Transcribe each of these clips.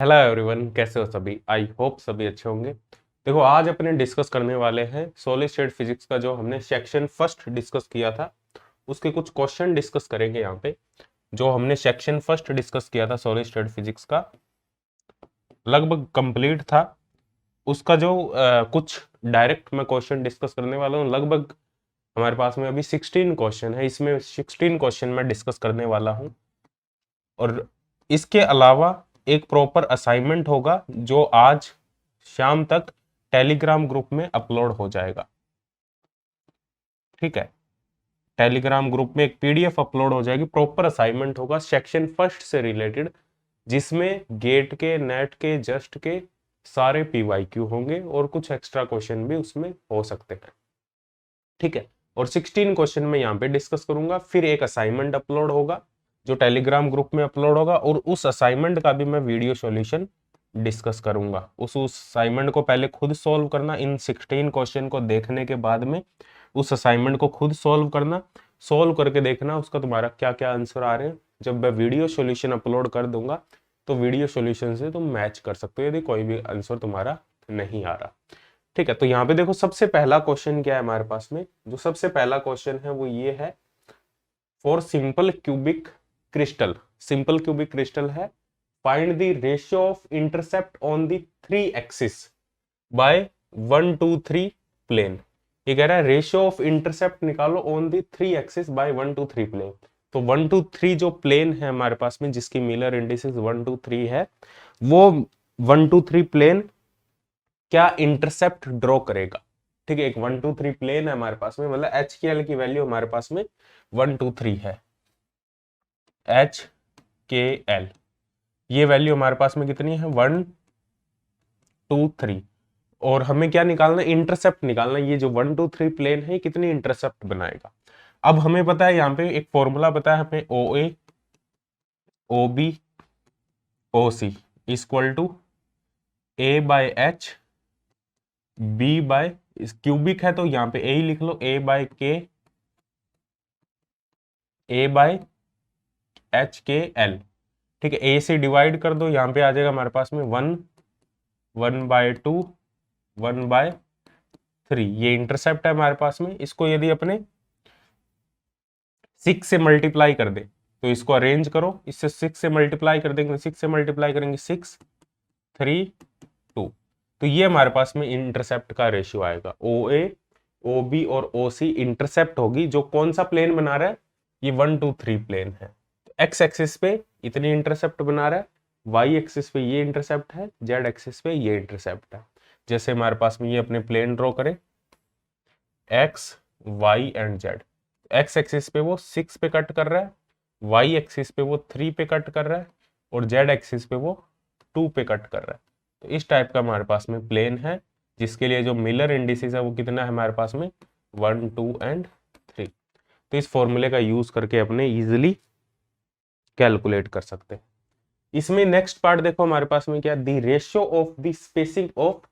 Hello everyone, कैसे हो सभी। आई होप सभी अच्छे होंगे। देखो, आज अपने डिस्कस करने वाले हैं सॉलिड स्टेट फिजिक्स का जो हमने सेक्शन फर्स्ट डिस्कस किया था उसके कुछ क्वेश्चन डिस्कस करेंगे यहाँ पे। जो हमने सेक्शन फर्स्ट डिस्कस किया था सॉलिड स्टेट फिजिक्स का लगभग कंप्लीट था। उसका जो कुछ डायरेक्ट मैं क्वेश्चन डिस्कस करने वाला हूँ। लगभग हमारे पास में अभी 16 क्वेश्चन है, इसमें 16 क्वेश्चन मैं डिस्कस करने वाला हूँ। और इसके अलावा एक प्रॉपर असाइनमेंट होगा जो आज शाम तक टेलीग्राम ग्रुप में अपलोड हो जाएगा। ठीक है, टेलीग्राम ग्रुप में एक पीडीएफ अपलोड हो जाएगी, प्रॉपर असाइनमेंट होगा सेक्शन फर्स्ट से रिलेटेड, जिसमें गेट के, नेट के, जस्ट के सारे पीवाईक्यू होंगे और कुछ एक्स्ट्रा क्वेश्चन भी उसमें हो सकते हैं। ठीक है, और 16 क्वेश्चन में यहाँ पे डिस्कस करूंगा। फिर एक असाइनमेंट अपलोड होगा जो टेलीग्राम ग्रुप में अपलोड होगा, और उस असाइनमेंट का भी मैं वीडियो सॉल्यूशन डिस्कस करूंगा। उस असाइनमेंट को पहले खुद सॉल्व करना, इन 16 क्वेश्चन को देखने के बाद में उस असाइनमेंट को खुद सॉल्व करना, सॉल्व करके देखना उसका तुम्हारा क्या क्या आंसर आ रहे हैं। जब मैं वीडियो सॉल्यूशन अपलोड कर दूंगा तो वीडियो सॉल्यूशन से तुम मैच कर सकते हो यदि कोई भी आंसर तुम्हारा नहीं आ रहा। ठीक है, तो यहाँ पे देखो सबसे पहला क्वेश्चन क्या है हमारे पास में। जो सबसे पहला क्वेश्चन है वो ये है, for simple cubic crystal. Simple cubic crystal है, find the ratio of intercept on the 3 axis by 1 2 3 plane. ये कह रहा है रेशियो ऑफ इंटरसेप्ट निकालो on the 3 axis by 1 2 3 plane. तो 1 2 3 जो प्लेन है हमारे पास में, जिसकी मिलर इंडिसेस 1 2 3 है, वो 1 2 3 प्लेन क्या इंटरसेप्ट ड्रॉ करेगा। ठीक है, एक 1 2 3 प्लेन है हमारे पास में, मतलब एच के एल की वैल्यू हमारे पास में 1 2 3 है। एच के एल ये वैल्यू हमारे पास में कितनी है, 1 2 3। और हमें क्या निकालना है, इंटरसेप्ट निकालना है। ये जो 1 2 3 प्लेन है कितनी इंटरसेप्ट बनाएगा। अब हमें पता है, यहाँ पे एक फॉर्मूला पता है हमें, O A O B O C equal to a by h b by, cubic है तो यहाँ पे ए ही लिख लो, ए बाय के ए बाय एच के एल। ठीक है, ए से डिवाइड कर दो, यहाँ पे आ जाएगा हमारे पास में 1 1 बाय 2 1 बाय 3। ये इंटरसेप्ट है हमारे पास में। इसको यदि अपने 6 से मल्टीप्लाई कर दे तो इसको अरेंज करो, इससे 6 से मल्टीप्लाई कर देंगे, 6 से मल्टीप्लाई करेंगे 6 3 2। तो ये हमारे पास में इंटरसेप्ट का रेशियो आएगा। ओ ए ओ बी और ओ सी इंटरसेप्ट होगी, जो कौन सा प्लेन बना रहा है, ये 1 2 3 प्लेन है। तो एक्स एक्सिस पे इतनी इंटरसेप्ट बना रहा है, वाई एक्सिस पे ये इंटरसेप्ट है, जेड एक्सिस पे ये इंटरसेप्ट है। जैसे हमारे पास में ये अपने प्लेन ड्रॉ करें, X Y and Z. X axis पे वो 6 पे कट कर रहा है, वाई एक्सिस पे वो 3 पे कट कर रहा है, और जेड एक्सिस पे वो 2 पे कट कर रहा है। तो इस टाइप का हमारे पास में प्लेन है, जिसके लिए जो मिलर इंडिसेस है वो कितना है हमारे पास में, 1 2 एंड 3। तो इस फॉर्मूले का यूज करके अपने इजिली कैलकुलेट कर सकते हैं। इसमें नेक्स्ट पार्ट देखो हमारे पास में क्या, the ratio of the spacing of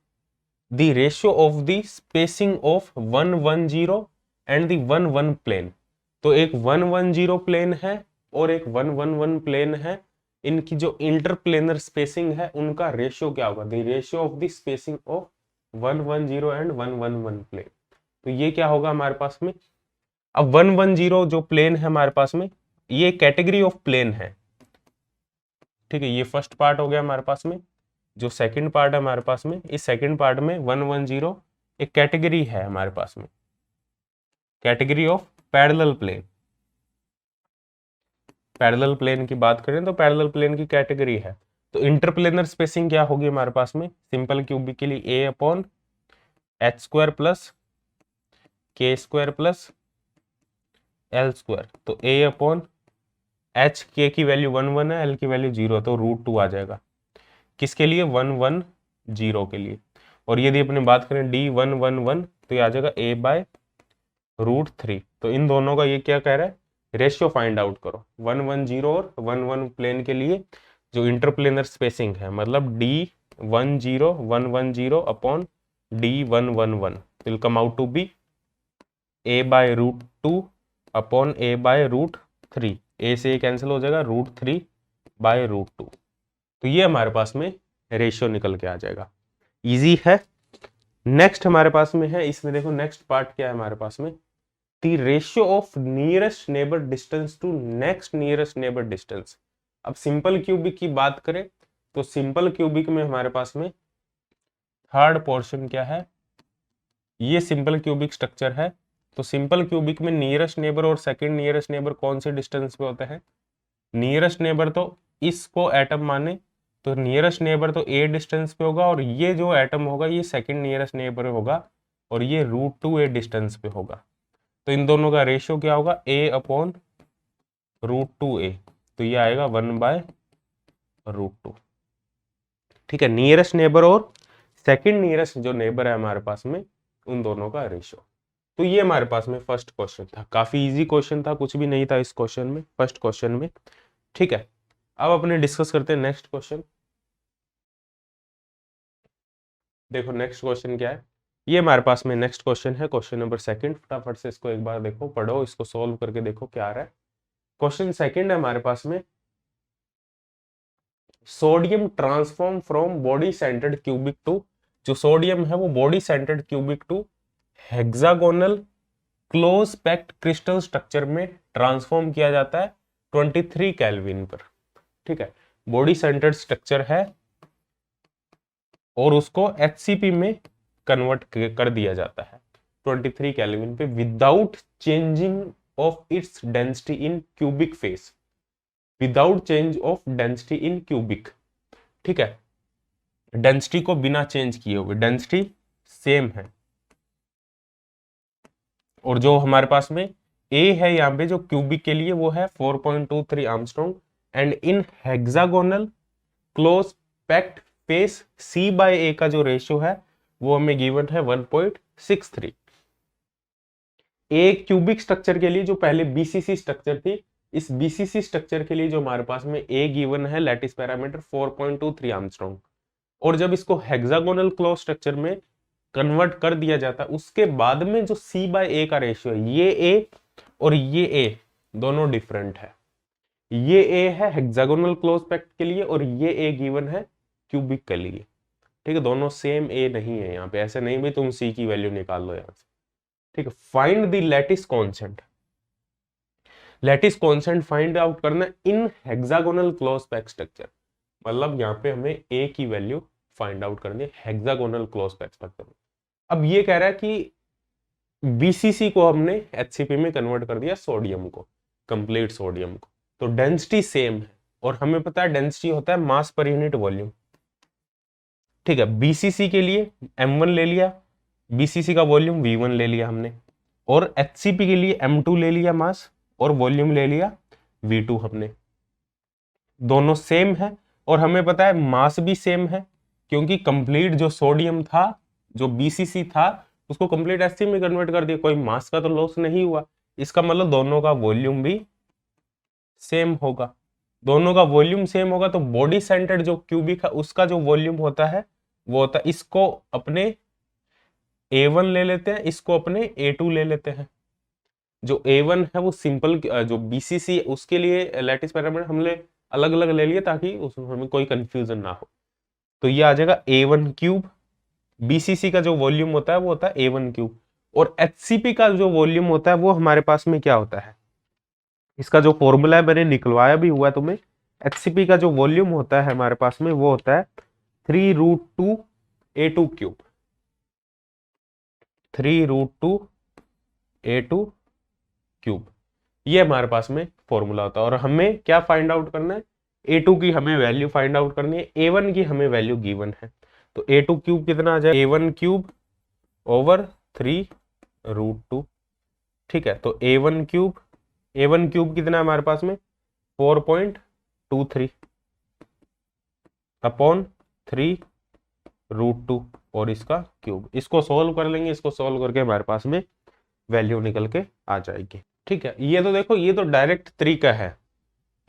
the ratio of the spacing of 110 and the 1 1 plane. तो एक 110 प्लेन है और एक 111 प्लेन है, इनकी जो इंटरप्लेनर स्पेसिंग है उनका रेशियो क्या होगा, the ratio of the spacing of 110 and 111 plane. तो ये क्या होगा हमारे पास में। अब 110 जो प्लेन है हमारे पास में, ये कैटेगरी ऑफ प्लेन है। ठीक है, ये फर्स्ट पार्ट हो गया हमारे पास में। जो सेकंड पार्ट है हमारे पास में, इस सेकंड पार्ट में 110 एक कैटेगरी है हमारे पास में, category of parallel plane. Parallel plane की बात करें तो पैरेलल प्लेन की कैटेगरी है। तो इंटरप्लेनर स्पेसिंग क्या होगी हमारे पास में, सिंपल क्यूबिक के लिए ए अपॉन एच स्क्वायर प्लस के स्क्वायर प्लस एल स्क्वायर। तो ए अपॉन एच, के की वैल्यू 1 1 है, एल की वैल्यू 0, तो √2 आ जाएगा। किसके लिए, 110 के लिए। और यदि अपने बात करें D111 तो ये आ जाएगा a बाय √3। तो इन दोनों का ये क्या कह रहा है, रेशियो फाइंड आउट करो 110 और 11 प्लेन के लिए जो इंटरप्लेनर स्पेसिंग है, मतलब D10110 upon D111 will come out to be a by √2 upon a by √3। a से ये कैंसिल हो जाएगा, √3 बाय √2। तो ये हमारे पास में रेशियो निकल के आ जाएगा। इजी है। नेक्स्ट हमारे पास में है, इसमें देखो नेक्स्ट पार्ट क्या है हमारे पास में, the ratio of nearest neighbour distance to next nearest neighbour distance. अब सिंपल क्यूबिक की बात करें तो सिंपल क्यूबिक में हमारे पास में थर्ड पोर्शन क्या है, ये सिंपल क्यूबिक स्ट्रक्चर है। तो सिंपल क्यूबिक में नियरेस्ट नेबर और सेकंड नियरेस्ट नेबर कौन से डिस्टेंस पे होते हैं, नियरेस्ट नेबर तो इसको एटम माने तो नियरेस्ट नेबर तो ए डिस्टेंस पे होगा, और ये जो एटम होगा ये सेकंड नियरेस्ट नेबर होगा, और ये √2a डिस्टेंस पे होगा। तो इन दोनों का रेशियो क्या होगा, a/√2a, तो ये आएगा 1/√2। ठीक है, नियरेस्ट नेबर और सेकंड नियरेस्ट जो नेबर है हमारे पास में उन दोनों का रेशियो। तो ये हमारे पास में फर्स्ट क्वेश्चन था, काफी इजी क्वेश्चन था, कुछ भी नहीं था इस क्वेश्चन में, फर्स्ट क्वेश्चन में। ठीक है, अब अपने डिस्कस करते हैं नेक्स्ट क्वेश्चन। देखो नेक्स्ट क्वेश्चन क्या है, ये हमारे पास में नेक्स्ट क्वेश्चन है, क्वेश्चन नंबर सेकंड। फटाफट से इसको एक बार देखो, पढ़ो, इसको सॉल्व करके देखो क्या आ रहा है। क्वेश्चन सेकंड है हमारे पास में, sodium transform from body centred cubic to, जो सोडियम है वो body centred cubic to hexagonal close packed crystal structure में ट्रांसफॉर्म किया जाता है 23 केल्विन पर। ठीक है, बॉडी सेंटर्ड स्ट्रक्चर है और उसको HCP में कन्वर्ट कर दिया जाता है 23 केल्विन पे without changing of its density in cubic face, without change of density in cubic. ठीक है, डेंसिटी को बिना चेंज किए हुए, डेंसिटी सेम है, और जो हमारे पास में A है यहाँ पे जो क्यूबिक के लिए वो है 4.23 Armstrong, and in hexagonal close packed face C/A का जो रेशियो है वो हमें गिवन है 1.63। एक क्यूबिक स्ट्रक्चर के लिए जो पहले BCC स्ट्रक्चर थी, इस BCC स्ट्रक्चर के लिए जो हमारे पास में A गिवन है लैटिस पैरामीटर 4.23 आर्मस्ट्रॉन्ग, और जब इसको हेक्सागोनल क्लोज स्ट्रक्चर में कन्वर्ट कर दिया जाता है उसके बाद में जो C/A का रेशियो है, ये A और ये A दोनों डिफरेंट है। ये A है हेक्सागोनल क्लोज पैक्ट के लिए और ये A गिवन है क्यूबिक के लिए। ठीक है, दोनों सेम A नहीं है यहाँ पे, ऐसे नहीं भी तुम C की वैल्यू निकाल लो यहाँ से। ठीक है, find the lattice constant, lattice constant find out करना इन हेक्सागोनल क्लोज पैक्ट स्ट्रक्चर, मतलब यहाँ पे हमें A की वैल्यू फाइंड आउट करनी है हेक्सागोनल क्लोज पैक्ट स्ट्रक्चर में। अब ये कह रहा है कि BCC को हमने HCP में कन्वर्ट कर दिया सोडियम को, कंप्लीट सोडियम को, तो डेंसिटी सेम है, और हमें पता है डेंसिटी होता है मास पर यूनिट वॉल्यूम। ठीक है, BCC के लिए M1 ले लिया, BCC का वॉल्यूम V1 ले लिया हमने, और HCP के लिए M2 ले लिया मास, और वॉल्यूम ले लिया V2 हमने। दोनों सेम है, और हमें पता है मास भी सेम है, क्योंकि कंप्लीट जो सोडियम था, जो BCC था, उसको कंप्लीट HCP में कन्वर्ट कर दिया, कोई मास का तो लॉस नहीं हुआ। इसका मतलब दोनों का वॉल्यूम भी सेम होगा, दोनों का वॉल्यूम सेम होगा, तो बॉडी सेंटर्ड जो क्यूबिक है उसका जो वॉल्यूम होता है वो होता है, इसको अपने A1 ले लेते हैं, इसको अपने A2 ले लेते हैं। जो A1 है वो सिंपल, जो BCC उसके लिए लैटिस पैरामीटर हमने अलग अलग ले लिए ताकि उसमें कोई कंफ्यूजन ना हो। तो ये आ जाएगा A1 क्यूब, BCC का जो वॉल्यूम होता है वो होता है A1 क्यूब, और HCP का जो वॉल्यूम होता है वो हमारे पास में क्या होता है, इसका जो फॉर्मूला है मैंने निकलवाया भी हुआ है तुम्हें। HCP का जो वॉल्यूम होता है हमारे पास में वो होता है 3√2A2 क्यूब, 3√2A2 क्यूब, ये हमारे पास में फॉर्मूला होता है। और हमें क्या फाइंड आउट करना है, A2 की हमें वैल्यू फाइंड आउट करनी है, A1 की हमें वैल्यू गिवन है, तो A2 क्यूब कितना आ जाए, A1 क्यूब ओवर 3√2। ठीक है, तो A1 क्यूब कितना है हमारे पास में 4.23 अपॉन 3√2 और इसका क्यूब। इसको सोल्व कर लेंगे, इसको सोल्व करके हमारे पास में वैल्यू निकल के आ जाएगी। ठीक है, ये तो देखो ये तो डायरेक्ट तरीका है।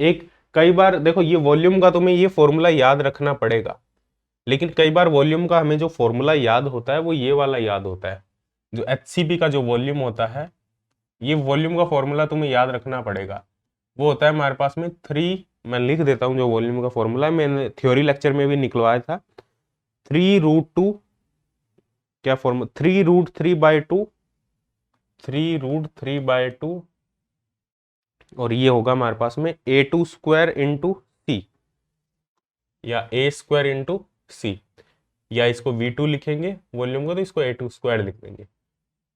एक कई बार देखो ये वॉल्यूम का तुम्हें ये फॉर्मूला याद रखना पड़ेगा, लेकिन कई बार वॉल्यूम का हमें जो फॉर्मूला याद होता है वो ये वाला याद होता है, जो HCP का जो वॉल्यूम होता है, ये वॉल्यूम का फॉर्मूला तुम्हें याद रखना पड़ेगा। वो होता है हमारे पास में 3 मैं लिख देता हूँ जो वॉल्यूम का फॉर्मूला मैंने थ्योरी लेक्चर में भी निकलवाया था। 3√2 क्या फॉर्मूला, 3√3/2, 3√3/2 और ये होगा हमारे पास में a² इंटू सी या a² इंटू सी, या इसको v2 लिखेंगे वॉल्यूम को तो इसको a² लिख देंगे।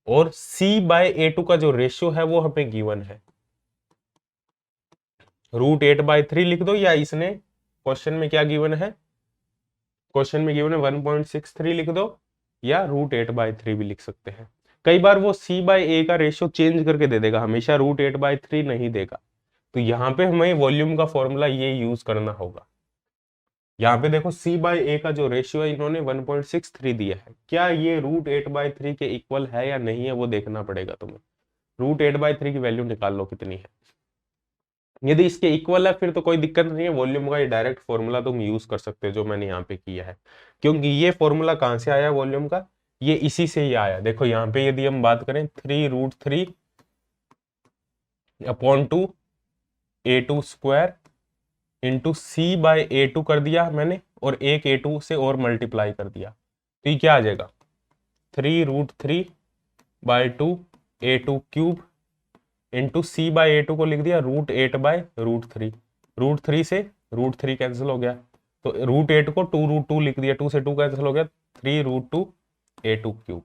और c/a2 का जो रेशियो है वो हमें गिवन है, √8/3 लिख दो, या इसने क्वेश्चन में क्या गिवन है, क्वेश्चन में गिवन है 1.63 लिख दो, या √8/3 भी लिख सकते हैं। कई बार वो c/a का रेशियो चेंज करके दे देगा, हमेशा √8/3 नहीं देगा, तो यहाँ पे हमें वॉल्यूम का फॉर्मूला ये यूज करना होगा। यहाँ पे देखो c/a का जो रेशियो है इन्होंने 1.63 दिया है, क्या ये √8/3 के इक्वल है या नहीं है वो देखना पड़ेगा तुम्हें। √8/3 की वैल्यू निकाल लो कितनी है, यदि इसके इक्वल है फिर तो कोई दिक्कत नहीं है, वॉल्यूम का ये डायरेक्ट फॉर्मूला तुम यूज कर सकते हो जो मैंने यहाँ पे किया है। क्योंकि ये फॉर्मूला कहाँ से आया वॉल्यूम का, ये इसी से ही आया। देखो यहाँ पे यदि हम बात करें 3√3/2 a2² इंटू c/a2 कर दिया मैंने, और एक a2 से और मल्टीप्लाई कर दिया, तो ये क्या आ जाएगा 3√3/2 a2³ इंटू c/a2 को लिख दिया √8/√3, √3 से √3 कैंसिल हो गया, तो √8 को 2√2 लिख दिया, 2 से 2 कैंसिल हो गया, 3√2 a2³।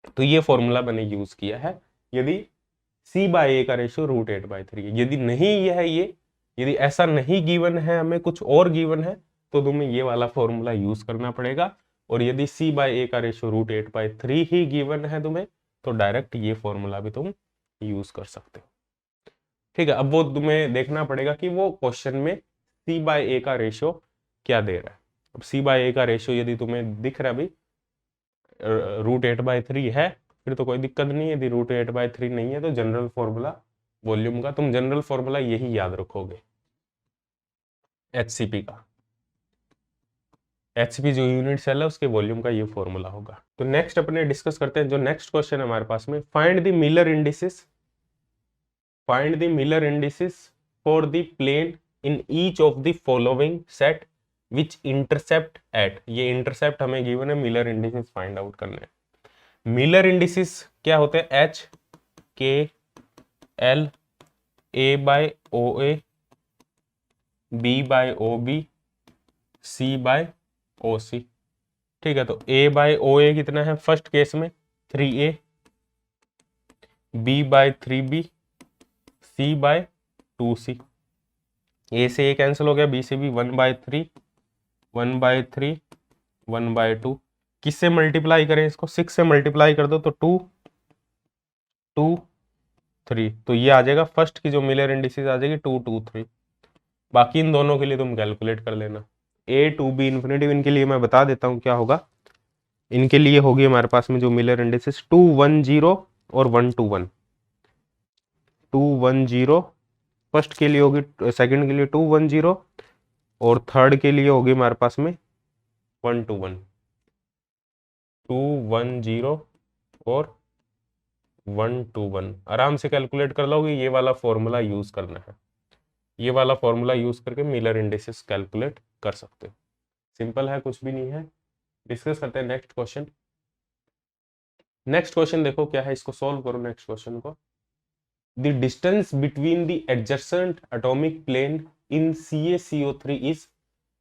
तो ये फॉर्मूला मैंने यूज किया है यदि c/a का रेशियो √8/3 है। यदि नहीं यह है ये, यदि ऐसा नहीं गिवन है, हमें कुछ और गिवन है, तो तुम्हें ये वाला फॉर्मूला यूज करना पड़ेगा। और यदि c/a का रेशियो √8/3 ही गिवन है तुम्हें, तो डायरेक्ट ये फॉर्मूला भी तुम यूज कर सकते हो। ठीक है, अब वो तुम्हें देखना पड़ेगा कि वो क्वेश्चन में c/a का रेशियो क्या दे रहा है। अब c/a का रेशियो यदि तुम्हें दिख रहा है भाई √8/3 है, फिर तो कोई दिक्कत नहीं है। यदि √8/3 नहीं है तो जनरल फॉर्मूला वॉल्यूम का, तुम जनरल फॉर्मूला यही याद रखोगे HCP का। HCP जो यूनिट सेल है उसके वॉल्यूम का ये फॉर्मूला होगा। तो नेक्स्ट अपने डिस्कस करते हैं जो नेक्स्ट क्वेश्चन है हमारे पास में, find the Miller indices, find the Miller indices for the plane in each of the following set which intercept at, ये इंटरसेप्ट हमें गिवन है, मिलर इंडिसेस फाइंड आउट करने हैं। मिलर इंडिसेस क्या होते हैं, H K L A/OA B/OB C/OC। ठीक है, तो A/OA कितना है फर्स्ट केस में 3A, B/3B C/2C, A से A कैंसिल हो गया, B से B 1/3 1/3 1/2, किससे मल्टीप्लाई करें इसको, 6 से मल्टीप्लाई कर दो तो 2 2 3, तो ये आ जाएगा फर्स्ट की जो मिलर इंडिसेस आ जाएगी 2 2 3। बाकी इन दोनों के लिए तुम कैलकुलेट कर लेना। A to B इन्फिनिटिव, इनके लिए मैं बता देता हूँ क्या होगा। इनके लिए होगी हमारे पास में जो मिलर इंडिसेस 2 1 0 और 1 2 1, 2 1 0 फर्स्ट के लिए होगी, सेकंड के लिए 2 1 0 और थर्ड के लिए होगी हमारे पास में 1 2 1, 2 1 0 और 1 2 1। आराम से कैलकुलेट कर लोगे, ये वाला फॉर्मूला यूज करना है, ये वाला फॉर्मूला यूज करके मिलर इंडिसेस कैलकुलेट कर सकते हो। सिंपल है, कुछ भी नहीं है। डिस्कस करते हैं नेक्स्ट क्वेश्चन। नेक्स्ट क्वेश्चन देखो क्या है, इसको सॉल्व करो नेक्स्ट क्वेश्चन को। The distance between the adjacent atomic plane in CaCO3 is,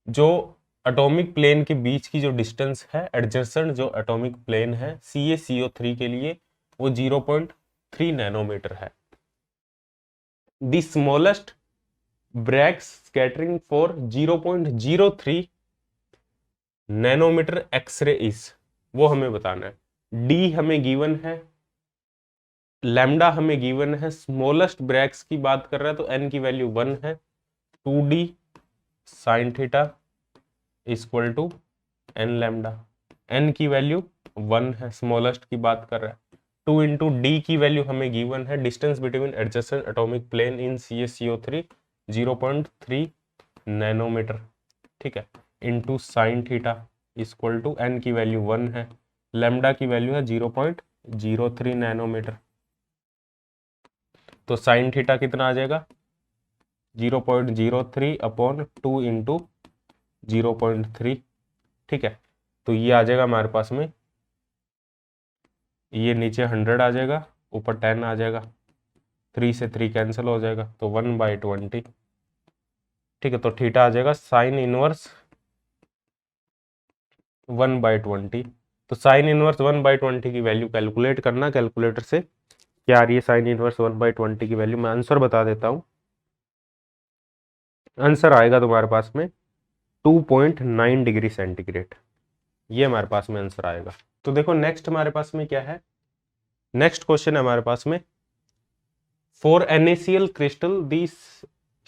जो एटॉमिक प्लेन के बीच की जो डिस्टेंस है, एडजेसेंट जो एटॉमिक प्लेन है CaCO3 के लिए, वो 0.3 नैनोमीटर है। The smallest Bragg scattering for 0.03 nanometre X-ray is, वो हमें बताना है। डी हमें गिवन है, लैम्डा हमें गिवन है, स्मॉलेस्ट ब्रैग्स की बात कर रहा है तो n की वैल्यू 1 है, 2d sine theta equal to n lambda, n की वैल्यू 1 है, स्मॉलेस्ट की बात कर रहा है। 2 इंटू डी की वैल्यू हमें गिवन है, distance between adjacent atomic plane in CaCO3 0.3 nanometre, ठीक है, into sine theta equal to n की वैल्यू 1 है, लैम्डा की वैल्यू है 0.03 नैनोमीटर। तो साइन थीटा कितना आ जाएगा 0.03 अपॉन 2 इंटू 0.3। ठीक है, तो ये आ जाएगा हमारे पास में, ये नीचे 100 आ जाएगा, ऊपर 10 आ जाएगा, 3 से 3 कैंसिल हो जाएगा, तो 1/20। ठीक है, तो थीटा आ जाएगा साइन इनवर्स 1/20। तो साइन इनवर्स 1/20 की वैल्यू कैलकुलेट करना कैलकुलेटर से, क्या आ रही है साइन इनवर्स 1/20 की वैल्यू। मैं आंसर बता देता हूं, आंसर आएगा तुम्हारे पास में 2.9 डिग्री सेंटीग्रेड, ये हमारे पास में आंसर आएगा। तो देखो नेक्स्ट हमारे पास में क्या है, नेक्स्ट क्वेश्चन है हमारे पास में, for NaCl crystal this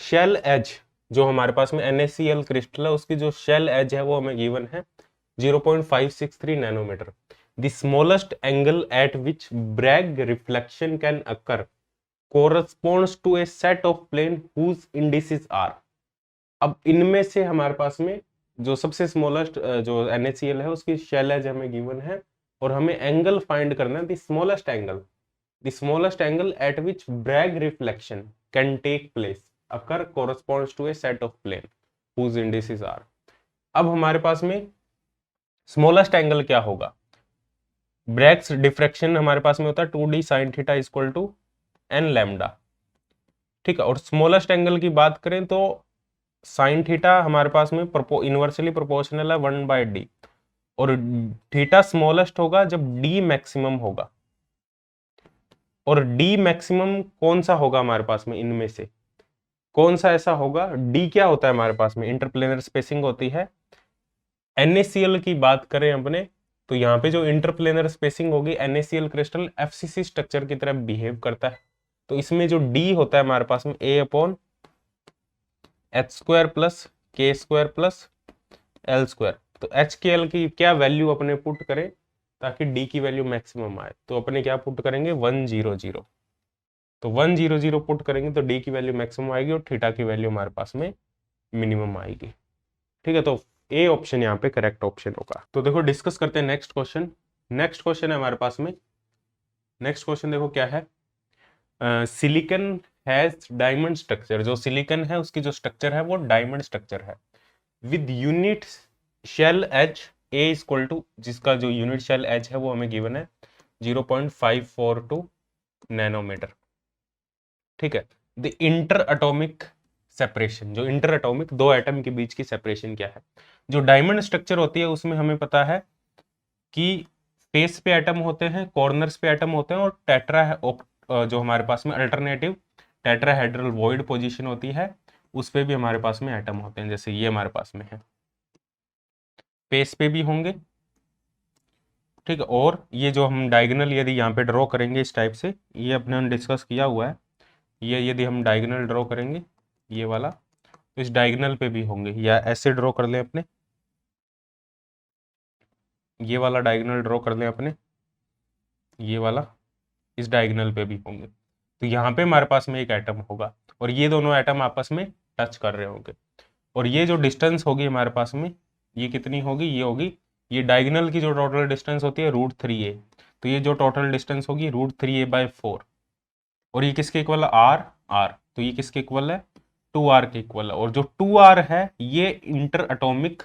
cell edge, जो हमारे पास में NaCl क्रिस्टल है उसकी जो शेल एज है वो हमें गिवन है 0.563 nanometre. The smallest angle at which Bragg reflection can occur corresponds to a set of plane whose indices are। अब इनमें से हमारे पास में जो सबसे स्मॉलेस्ट जो NaCl है उसकी शेल एज हमें गिवन है, और हमें एंगल फाइंड करना है, the smallest angle at which Bragg reflection can take place occur corresponds to a set of plane whose indices are। अब हमारे पास में स्मॉलेस्ट एंगल क्या होगा, ब्रैग्स डिफ्रैक्शन हमारे पास में होता है 2d sin theta equal to n lambda. ठीक है, और स्मॉलेस्ट एंगल की बात करें तो साइन थीटा हमारे पास में इनवर्सली प्रोपोर्शनल है 1/d, और थीटा स्मॉलेस्ट होगा जब d मैक्सिमम होगा, और d मैक्सिमम कौन सा होगा हमारे पास में, इनमें से कौन सा ऐसा होगा, d क्या होता है हमारे पास में, इंटरप्लेनर स्पेसिंग होती है। NaCl की बात करें अपने, तो यहाँ पे जो इंटरप्लेनर स्पेसिंग होगी NaCl क्रिस्टल FCC स्ट्रक्चर की तरह बिहेव करता है, तो इसमें जो d होता है हमारे पास में A/h² plus k² plus l²। तो h के l की क्या वैल्यू अपने पुट करें ताकि d की वैल्यू मैक्सिमम आए, तो अपने क्या पुट करेंगे 100। तो 100 पुट करेंगे तो d की वैल्यू मैक्सिमम आएगी और थीटा की वैल्यू हमारे पास में मिनिमम आएगी। ठीक है, तो ए ऑप्शन यहाँ पे करेक्ट ऑप्शन होगा। तो देखो डिस्कस करते हैं नेक्स्ट क्वेश्चन। नेक्स्ट क्वेश्चन है हमारे पास में, नेक्स्ट क्वेश्चन देखो क्या है, सिलिकन हैज डायमंड स्ट्रक्चर, जो सिलिकन है उसकी जो स्ट्रक्चर है वो डायमंड स्ट्रक्चर है, with unit cell edge A equal to, जिसका जो यूनिट शेल एज है वो हमें गिवन है 0.542 नैनोमीटर। ठीक है, द इंटर एटॉमिक सेपरेशन, जो इंटर एटॉमिक दो एटम के बीच की सेपरेशन क्या है। जो डायमंड स्ट्रक्चर होती है उसमें हमें पता है कि फेस पे एटम होते हैं, कॉर्नर्स पे एटम होते हैं, और टेट्रा जो हमारे पास में अल्टरनेटिव टेट्राहेड्रल वॉइड पोजीशन होती है उस पे भी हमारे पास में एटम होते हैं, जैसे ये हमारे पास में है, फेस पे भी होंगे। ठीक है, और ये जो हम डायगोनल यदि यहाँ पे ड्रॉ करेंगे इस टाइप से, ये अपने डिस्कस किया हुआ है, ये यदि हम डायगोनल ड्रॉ करेंगे ये वाला, तो इस डायगोनल पे भी होंगे, या ऐसे ड्रॉ कर लें अपने, ये वाला डायगोनल ड्रॉ कर लें अपने, ये वाला इस डायगोनल पे भी होंगे। तो यहाँ पे हमारे पास में एक एटम होगा और ये दोनों एटम आपस में टच कर रहे होंगे, और ये जो डिस्टेंस होगी हमारे पास में ये कितनी होगी, ये होगी, ये डायगोनल की जो टोटल डिस्टेंस होती है √3a, तो ये जो टोटल डिस्टेंस होगी √3a/4, और ये किसके इक्वल है r, तो ये किसके इक्वल है 2r के इक्वल है, और जो 2r है ये इंटर एटॉमिक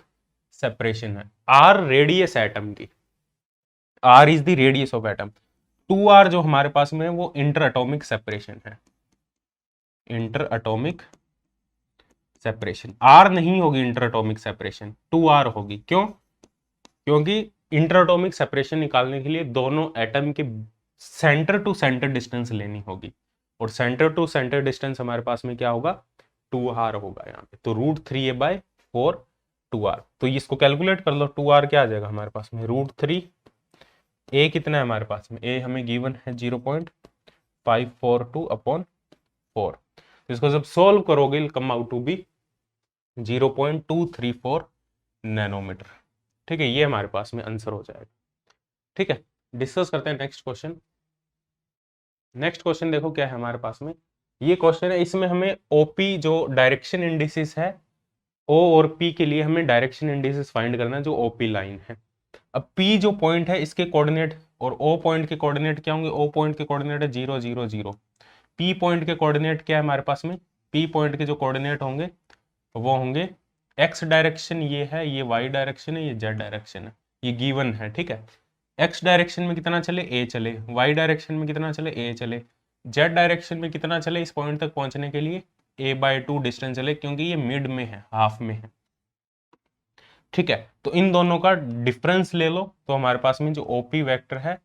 सेपरेशन है, r रेडियस एटम की, r is the radius of atom, 2r जो हमारे पास में है वो इंटर एटॉमिक सेपरेशन है, इंटर एटॉमिक सेपरेशन, r नहीं होगी इंटर एटॉमिक सेपरेशन, 2r होगी। क्यों, क्योंकि इंटर एटॉमिक सेपरेशन निकालने के लिए दोनों एटम के सेंटर टू सेंटर डिस्टेंस लेनी होगी, और सेंटर टू सेंटर डिस्टेंस हमारे पास में क्या होगा 2r होगा यहाँ पे, तो √3a/4 2r, तो इसको कैलकुलेट कर लो, 2r क्या आ जाएगा हमारे पास में √3, a कितना है हमारे पास में, a हमें गिवन है 0.542/4, तो इसको जब सोल्व करोगे come out to be 0.234 nanometre. ठीक है, ये हमारे पास में आंसर हो जाएगा। ठीक है, डिस्कस करते हैं नेक्स्ट क्वेश्चन। नेक्स्ट क्वेश्चन देखो क्या है हमारे पास में, ये क्वेश्चन है, इसमें हमें ओपी जो डायरेक्शन इंडिसेस है, ओ और पी के लिए हमें डायरेक्शन इंडिसेस फाइंड करना है जो ओपी लाइन है। अब पी जो पॉइंट है इसके कोऑर्डिनेट और ओ पॉइंट के कोऑर्डिनेट क्या होंगे, ओ पॉइंट के कोऑर्डिनेट है 0 0 0, पी पॉइंट के कोऑर्डिनेट क्या है हमारे पास में, पी पॉइंट के जो कोऑर्डिनेट होंगे वो होंगे एक्स डायरेक्शन ये है, ये वाई डायरेक्शन है, ये जेड डायरेक्शन है, ये गिवन है, ठीक है। एक्स डायरेक्शन में कितना चले, ए चले, वाई डायरेक्शन में कितना चले, ए चले, जेड डायरेक्शन में कितना चले, इस पॉइंट तक पहुंचने के लिए a/2 डिस्टेंस चले, क्योंकि ये मिड में है, हाफ में है, ठीक है। तो इन दोनों का डिफरेंस ले लो, तो हमारे पास में जो ओपी वेक्टर है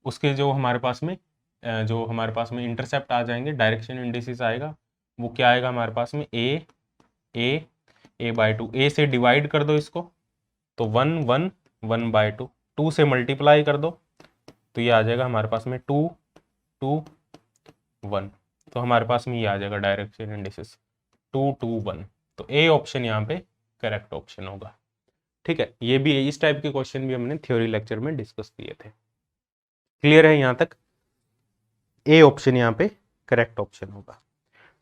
उसके जो हमारे पास में इंटरसेप्ट आ जाएंगे, डायरेक्शन इंडिसेस आएगा, वो क्या आएगा हमारे पास में a/2, a से डिवाइड कर दो इसको तो 1 1 1/2, 2 से मल्टीप्लाई कर दो तो ये आ जाएगा हमारे पास में 2 2 1, तो हमारे पास में ये आ जाएगा डायरेक्शन इंडिसेस 2 2 1। तो ए ऑप्शन यहाँ पे करेक्ट ऑप्शन होगा, ठीक है। ये भी इस टाइप के क्वेश्चन भी हमने थ्योरी लेक्चर में डिस्कस किए थे। क्लियर है यहाँ तक? ए ऑप्शन यहाँ पे करेक्ट ऑप्शन होगा।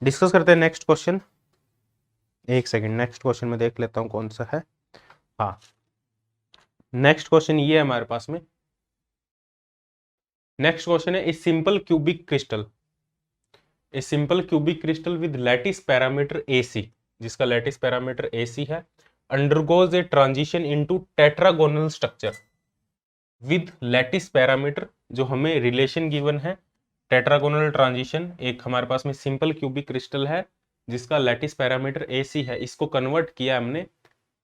डिस्कस करते हैं नेक्स्ट क्वेश्चन। एक सेकंड, नेक्स्ट क्वेश्चन में देख लेता हूं कौन सा है। हाँ, नेक्स्ट क्वेश्चन ये है हमारे पास में। नेक्स्ट क्वेश्चन है, a simple cubic crystal with lattice parameter AC, जिसका लैटिस पैरामीटर AC है, undergoes a transition into tetragonal structure with lattice parameter, जो हमें रिलेशन गिवन है टेट्रागोनल ट्रांजिशन, एक हमारे पास में सिंपल क्यूबिक क्रिस्टल है जिसका लैटिस पैरामीटर AC है, इसको कन्वर्ट किया हमने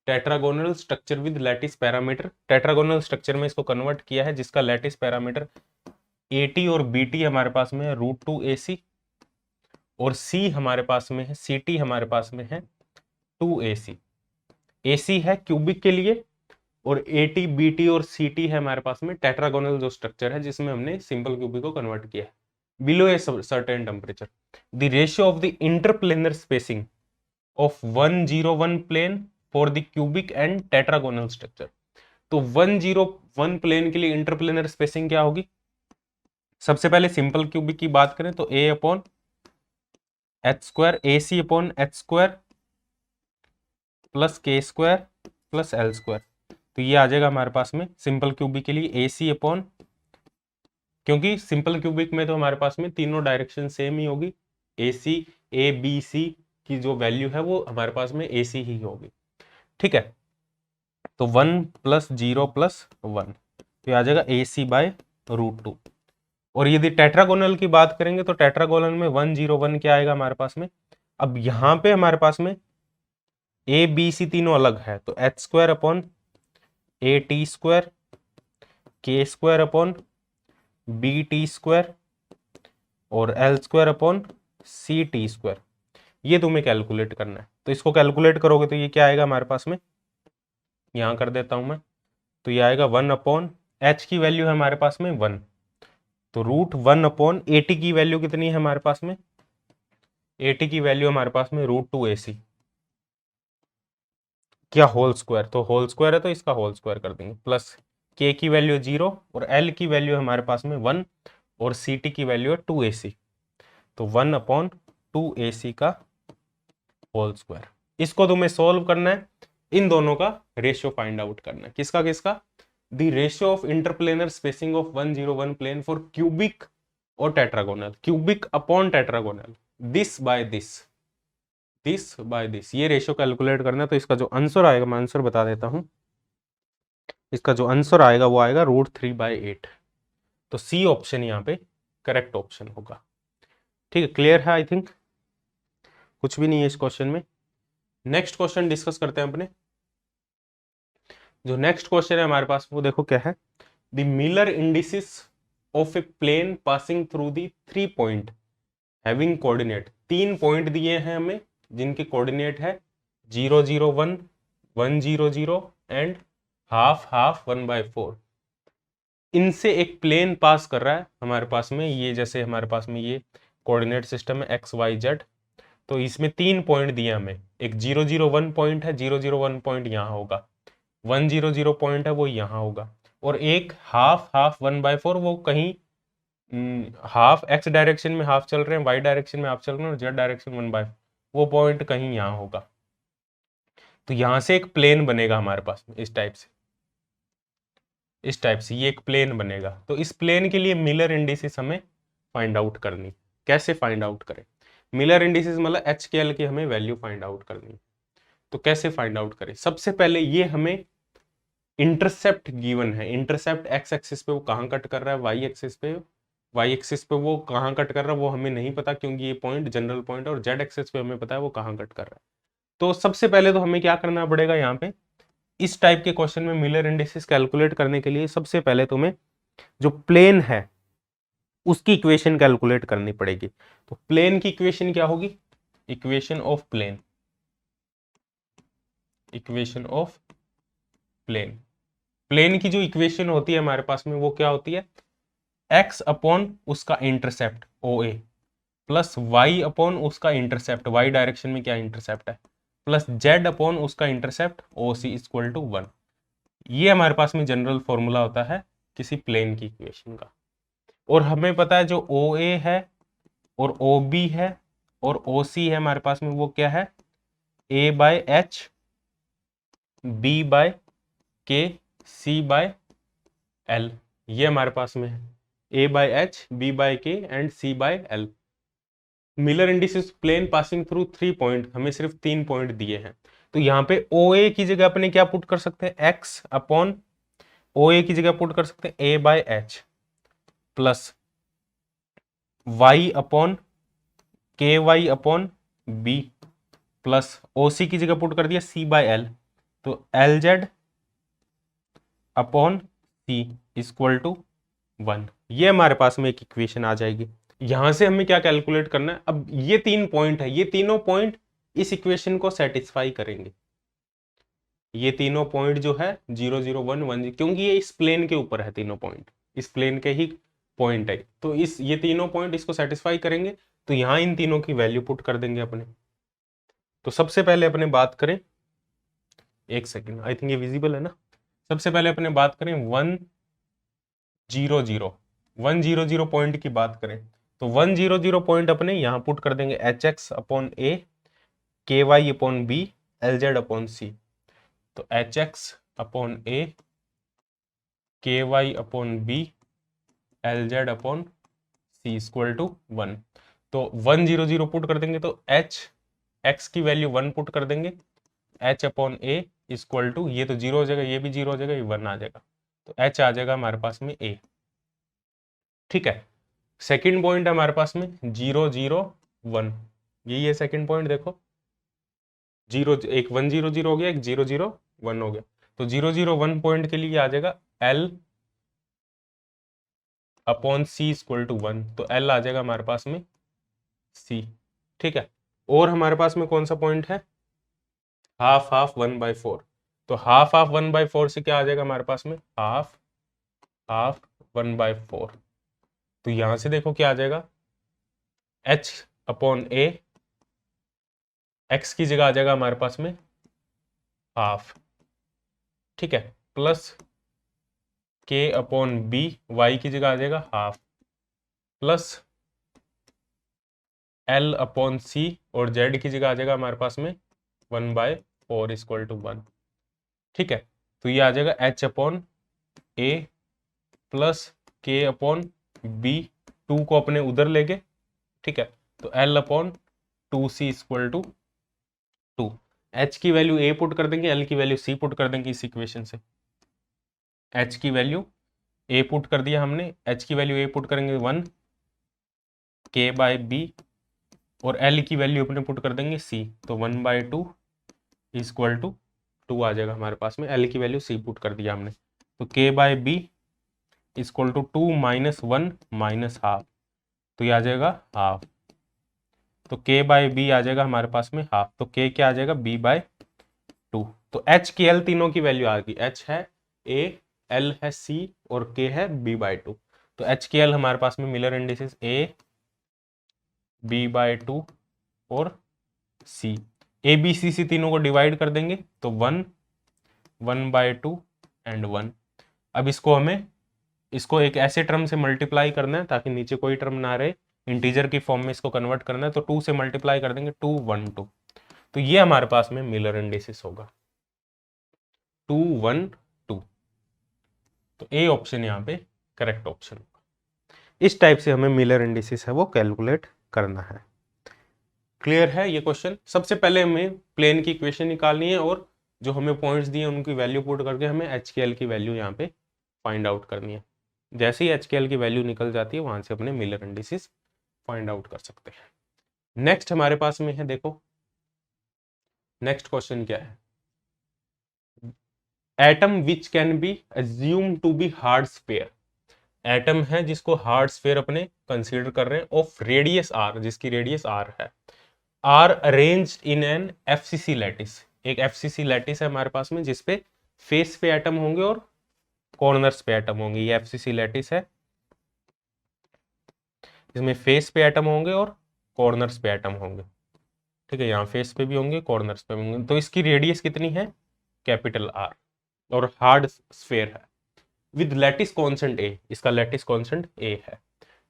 tetragonal structure with lattice parameter, tetragonal structure में इसको कन्वर्ट किया है जिसका लैटिस पैरामीटर AT और BT हमारे पास में है √2 AC, और C हमारे पास में है, CT हमारे पास में है 2 AC। AC है क्यूबिक के लिए और AT BT और CT है हमारे पास में टेट्रागोनल जो स्ट्रक्चर है जिसमें हमने सिंपल क्यूबिक को कन्वर्ट किया है। Below a certain temperature the ratio of the interplanar spacing of 101 plane for the cubic and tetragonal structure. तो 101 प्लेन के लिए इंटरप्लेनर स्पेसिंग क्या होगी? सबसे पहले सिंपल क्यूबिक की बात करें तो A/h², AC/h² plus k² plus l², तो ये आ जाएगा हमारे पास में सिंपल क्यूबिक के लिए AC अपॉन, क्योंकि सिंपल क्यूबिक में तो हमारे पास में तीनों डायरेक्शन सेम ही होगी, AC ABC की जो वैल्यू है वो हमारे पास में AC ही होगी, ठीक है। तो 1 + 0 + 1, तो आ जाएगा AC/√2। और यदि टेट्रागोनल की बात करेंगे तो टेट्रागोनल में 101 क्या आएगा हमारे पास में? अब यहाँ पे हमारे पास में ABC तीनों अलग है, तो h² upon AT² k² upon BT² और l² अपॉन CT², ये तुम्हें कैलकुलेट करना है। तो इसको कैलकुलेट करोगे तो ये क्या आएगा हमारे पास में, यहाँ कर देता हूं मैं, तो ये आएगा 1 अपॉन h की वैल्यू है हमारे पास में 1, तो √1 अपॉन AT की वैल्यू कितनी है हमारे पास में? AT की वैल्यू हमारे पास में √2 AC, क्या होल स्क्वायर, तो होल स्क्वायर है तो इसका होल स्क्वायर कर देंगे, प्लस k की वैल्यू 0 और l की वैल्यू हमारे पास में 1 और CT की वैल्यू है 2 AC, तो 1 अपॉन 2 AC का होल स्क्वायर। इसको तुम्हें सोल्व करना है, इन दोनों का रेशियो फाइंड आउट करना है। किसका किसका? The ratio of interplanar spacing of 101 plane for cubic और tetragonal, cubic upon tetragonal, this by this ये रेशियो कैलकुलेट करना है। तो इसका जो आंसर आएगा, मैं आंसर बता देता हूं, इसका जो आंसर आएगा वो आएगा √3/8, तो C ऑप्शन यहाँ पे करेक्ट ऑप्शन होगा, ठीक है। क्लियर है? आई थिंक कुछ भी नहीं है इस क्वेश्चन में। नेक्स्ट क्वेश्चन डिस्कस करते हैं अपने। जो नेक्स्ट क्वेश्चन है हमारे पास वो देखो क्या है, the Miller indices of a plane passing through the 3 point having coordinate, 3 point दिए हैं हमें जिनके कोऑर्डिनेट है 0 0 1 1 0 0 एंड हाफ हाफ 1/4। इनसे एक प्लेन पास कर रहा है हमारे पास में, ये जैसे हमारे पास में ये कोऑर्डिनेट सिस्टम है x y z, तो इसमें 3 पॉइंट दिए हमें, एक 0 0 1 पॉइंट है, 0 0 1 पॉइंट यहाँ होगा, 1 0 0 पॉइंट है वो यहाँ होगा, और एक हाफ हाफ 1/4, वो कहीं हाफ x डायरेक्शन में हाफ चल रहे हैं, y डायरेक्शन में हाफ चल रहे हैं और z डायरेक्शन 1/4, वो पॉइंट कहीं यहाँ होगा। तो यहाँ से एक प्लेन बनेगा हमारे पास में इस टाइप से ये एक प्लेन बनेगा। तो इस प्लेन के लिए मिलर इंडिसेस हमें फाइंड आउट करनी। कैसे फाइंड आउट करें? मिलर इंडिसेस मतलब एच के एल की हमें वैल्यू फाइंड आउट करनी है। तो कैसे फाइंड आउट करें? सबसे पहले ये हमें इंटरसेप्ट गिवन है, इंटरसेप्ट एक्स एक्सिस पे वो कहाँ कट कर रहा है, वाई एक्सिस पे, वाई एक्सिस पे वो कहाँ कट कर रहा है वो हमें नहीं पता, क्योंकि ये पॉइंट जनरल पॉइंट है, और जेड एक्सिस पे हमें पता है वो कहाँ कट कर रहा है। तो सबसे पहले तो हमें क्या करना पड़ेगा यहाँ पे, इस टाइप के क्वेश्चन में मिलर इंडिसेस कैलकुलेट करने के लिए सबसे पहले तुम्हें जो प्लेन है उसकी इक्वेशन कैलकुलेट करनी पड़ेगी। तो प्लेन की इक्वेशन क्या होगी? Equation of plane, equation of plane, plane की जो इक्वेशन होती है हमारे पास में वो क्या होती है, x अपॉन उसका intercept OA plus y upon उसका इंटरसेप्ट y डायरेक्शन में क्या इंटरसेप्ट है, प्लस z अपॉन उसका इंटरसेप्ट OC इक्वल टू 1। ये हमारे पास में जनरल फॉर्मूला होता है किसी प्लेन की इक्वेशन का। और हमें पता है जो OA है और OB है और OC है हमारे पास में वो क्या है, A by H, B by K, C by L। ये हमारे पास में है A by H, B by K and C by L। Miller indices plane passing through 3 point, हमें सिर्फ 3 पॉइंट दिए हैं। तो यहाँ पे OA की जगह अपने क्या पुट कर सकते हैं, x अपॉन OA की जगह पुट कर सकते हैं A by H plus y upon KY upon B plus OC की जगह पुट कर दिया C बाय L, तो LZ upon C equal to 1। ये हमारे पास में एक इक्वेशन आ जाएगी। यहां से हमें क्या कैलकुलेट करना है, अब ये 3 पॉइंट है, ये तीनों पॉइंट इस इक्वेशन को सेटिस्फाई करेंगे। ये तीनों पॉइंट जो है 0 0 1 1, क्योंकि ये इस प्लेन के ऊपर है, तीनों पॉइंट इस प्लेन के ही पॉइंट है, तो ये तीनों पॉइंट इसको सेटिस्फाई करेंगे। तो यहां इन तीनों की वैल्यू पुट कर देंगे अपने। तो सबसे पहले अपने बात करें, एक सेकेंड, आई थिंक ये विजिबल है ना। सबसे पहले अपने बात करें 1 0 0 1 0 0 पॉइंट की बात करें, तो 1 0 0 पॉइंट अपने यहां पुट कर देंगे HX upon A, KY upon B, LZ upon C। तो HX upon A, KY upon B, LZ upon C equal to 1। तो 1 0 0 पुट कर देंगे तो X की वैल्यू 1 पुट कर देंगे, H upon A equal to, ये तो 0 हो जाएगा, ये भी 0 हो जाएगा, ये 1 आ जाएगा, तो H आ जाएगा हमारे पास में A। ठीक है, सेकंड पॉइंट है हमारे पास में 0 0 1, यही है सेकंड पॉइंट। देखो 0 एक 1 0 0 हो गया, एक 0 0 1 हो गया, तो 0 0 1 पॉइंट के लिए आ जाएगा L upon C equal to 1, तो L आ जाएगा हमारे पास में C। ठीक है, और हमारे पास में कौन सा पॉइंट है, हाफ हाफ 1/4, तो हाफ हाफ 1/4 से क्या आ जाएगा हमारे पास में, हाफ हाफ 1/4। तो यहां से देखो क्या आ जाएगा, H अपॉन A, X की जगह आ जाएगा हमारे पास में हाफ, ठीक है, plus K upon B, Y की जगह आ जाएगा half, plus L upon C, और Z की जगह आ जाएगा हमारे पास में 1/4 इक्वल टू 1। ठीक है, तो ये आ जाएगा H upon A plus K upon B, 2 को अपने उधर ले गए, ठीक है, तो L upon 2C equal to 2। H की वैल्यू A पुट कर देंगे, L की वैल्यू C पुट कर देंगे इस इक्वेशन से। H की वैल्यू A पुट कर दिया हमने, H की वैल्यू A पुट करेंगे 1 K बाय B, और L की वैल्यू अपने पुट कर देंगे C, तो 1/2 इक्वल टू 2 आ जाएगा हमारे पास में। L की वैल्यू C पुट कर दिया हमने, तो K by B equal to 2 minus 1 minus half, तो ये आ जाएगा हाफ, तो K बाय B आ जाएगा हमारे पास में हाफ, तो K क्या आ जाएगा B/2। तो H की L तीनों की वैल्यू आ गई, H है A, L है C और K है B/2। तो H की L हमारे पास में मिलर इंडिसेस A, B/2 और C, ABC तीनों को डिवाइड कर देंगे तो 1 1/2 एंड 1। अब इसको एक ऐसे टर्म से मल्टीप्लाई करना है ताकि नीचे कोई टर्म ना रहे, इंटीजर की फॉर्म में इसको कन्वर्ट करना है, तो 2 से मल्टीप्लाई कर देंगे 2 1 2, तो ये हमारे पास में मिलर इंडिसेस होगा 2 1 2। तो ए ऑप्शन यहाँ पे करेक्ट ऑप्शन होगा। इस टाइप से हमें मिलर इंडिसेस है वो कैलकुलेट करना है। क्लियर है ये क्वेश्चन? सबसे पहले हमें प्लेन की इक्वेशन निकालनी है और जो हमें पॉइंट्स दिए उनकी वैल्यू पुट करके हमें HKL की वैल्यू यहाँ पे फाइंड आउट करनी है। जैसे ही HKL की वैल्यू निकल जाती है वहां से अपने मिलर इंडिसेस फाइंड आउट कर सकते हैं। नेक्स्ट हमारे पास में है, देखो नेक्स्ट क्वेश्चन क्या है, atom which can be assume to be hard sphere. Atom है जिसको हार्ड स्फीयर अपने कंसीडर कर रहे हैं, ऑफ रेडियस r, जिसकी रेडियस r है, are arranged in an FCC lattice. एक FCC लैटिस है हमारे पास में जिसपे फेस पे एटम होंगे और कॉर्नर्स पे एटम होंगे। ये FCC लैटिस है जिसमें फेस पे एटम होंगे और कॉर्नर्स पे एटम होंगे। ठीक है, यहाँ फेस पे भी होंगे, कॉर्नर्स पे भी होंगे। तो इसकी रेडियस कितनी है, कैपिटल R, और हार्ड स्फीयर है विद लैटिस कॉन्स्टेंट A, इसका लैटिस कॉन्स्टेंट A है,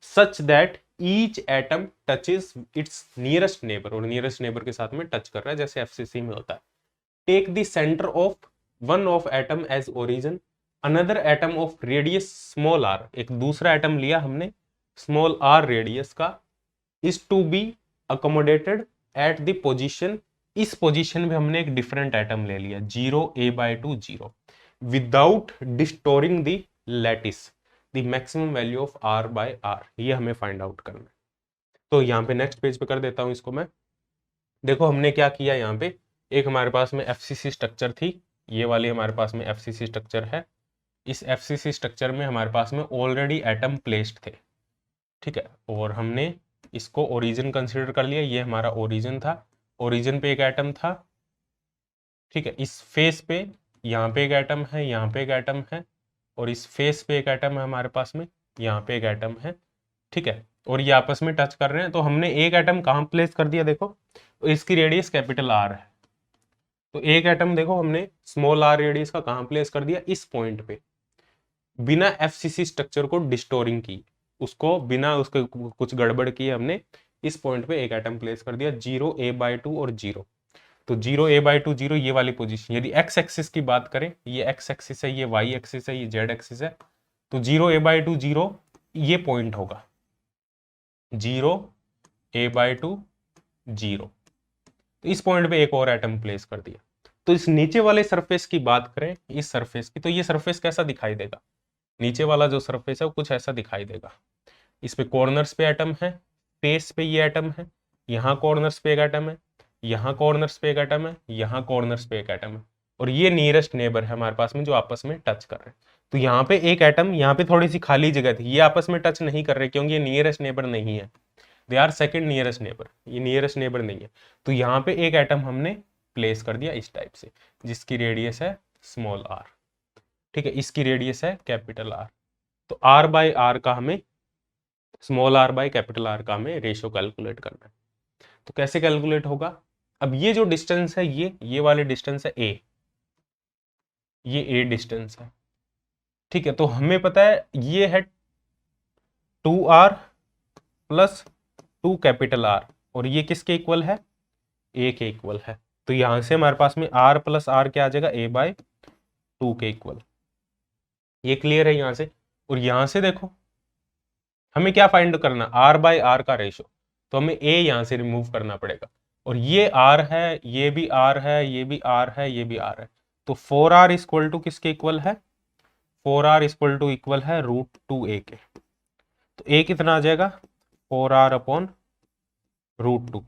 such that each atom touches it's nearest neighbour, और नियरेस्ट नेबर के साथ में टच कर रहा है जैसे FCC में होता है। Take the centre of one of atom as origin, another atom of radius small r, एक दूसरा एटम लिया हमने स्मॉल r रेडियस का, is to be accommodated at the position, इस पोजीशन में हमने एक डिफरेंट एटम ले लिया 0a/2 0, without distorting the lattice, the maximum value of r/r, ये हमें फाइंड आउट करना है। तो यहाँ पे नेक्स्ट पेज पे कर देता हूँ इसको मैं। देखो हमने क्या किया, यहाँ पे एक हमारे पास में FCC स्ट्रक्चर थी, ये वाली हमारे पास में FCC स्ट्रक्चर है। इस FCC स्ट्रक्चर में हमारे पास में ऑलरेडी एटम प्लेस्ड थे, ठीक है, और हमने इसको ओरिजिन कंसीडर कर लिया, ये हमारा ओरिजिन था, ओरिजिन पे एक एटम था, ठीक है, इस फेस पे यहाँ पे एक एटम है, यहाँ पे एक एटम है, और इस फेस पे एक एटम है हमारे पास में, यहाँ पे एक एटम है, ठीक है, और ये आपस में टच कर रहे हैं। तो हमने एक एटम कहाँ प्लेस कर दिया, देखो तो इसकी रेडियस कैपिटल R है, तो एक एटम देखो हमने स्मॉल r रेडियस का कहाँ प्लेस कर दिया, इस पॉइंट पे, बिना FCC स्ट्रक्चर को डिस्टोरिंग की, उसको बिना उसके कुछ गड़बड़ किए हमने इस पॉइंट पे एक एटम प्लेस कर दिया 0a/2 और 0। तो 0a/2 0 ये वाली पोजीशन, यदि x एक्सिस की बात करें, ये x एक्सिस है, ये y एक्सिस है, ये z एक्सिस है, तो 0a/2 0 ये पॉइंट होगा 0a/2 0। तो इस पॉइंट पे एक और एटम प्लेस कर दिया। तो इस नीचे वाले सरफेस की बात करें, इस सरफेस की, तो ये सरफेस कैसा दिखाई देगा, नीचे वाला जो सरफेस है वो कुछ ऐसा दिखाई देगा। इस पे कॉर्नर्स पे एटम है, फेस पे ये एटम है, यहाँ कॉर्नर्स पे एक एटम है, यहाँ कॉर्नर्स पे एक एटम है, यहाँ कॉर्नर्स पे एक एटम है, और ये नियरेस्ट नेबर है हमारे पास में जो आपस में टच कर रहे हैं। तो यहाँ पे एक एटम, यहाँ पे थोड़ी सी खाली जगह थी, ये आपस में टच नहीं कर रहे क्योंकि ये नियरेस्ट नेबर नहीं है, they are second nearest neighbour, ये नियरेस्ट नेबर नहीं है। तो यहाँ पे एक एटम हमने प्लेस कर दिया इस टाइप से, जिसकी रेडियस है स्मॉल r, ठीक है, इसकी रेडियस है कैपिटल R। तो r/r का हमें, small r by capital R का हमें रेशियो कैलकुलेट करना है। तो कैसे कैलकुलेट होगा, अब ये जो डिस्टेंस है, ये वाले डिस्टेंस है a, ये a डिस्टेंस है, ठीक है, तो हमें पता है ये है 2r प्लस 2 कैपिटल R, और ये किसके इक्वल है, a के इक्वल है। तो यहां से हमारे पास में r प्लस r क्या आ जाएगा, a/2 के इक्वल। ये क्लियर है यहाँ से। और यहां से देखो हमें क्या फाइंड करना, r/r का रेशो, तो हमें a यहां से रिमूव करना पड़ेगा, और ये r है, ये भी r है, ये भी r है, ये भी r है, तो 4r इक्वल टू किसके इक्वल है, 4r इक्वल है √2a के। तो a कितना आ जाएगा, 4r/√2,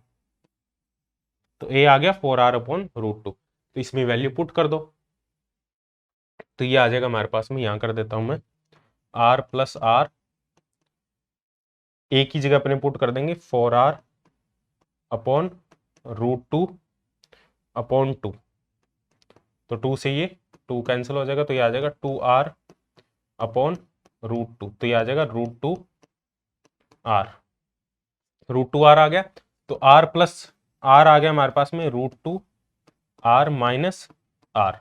तो a आ गया 4r/√2। तो इसमें वैल्यू पुट कर दो, तो ये आ जाएगा हमारे पास में, यहां कर देता हूं मैं, r प्लस r, a की जगह अपने पुट कर देंगे 4r/√2/2, तो 2 से ये 2 कैंसिल हो जाएगा, तो ये आ जाएगा 2r/√2, तो ये आ जाएगा √2r, √2r आ गया। तो r प्लस r आ गया हमारे पास में √2r माइनस r,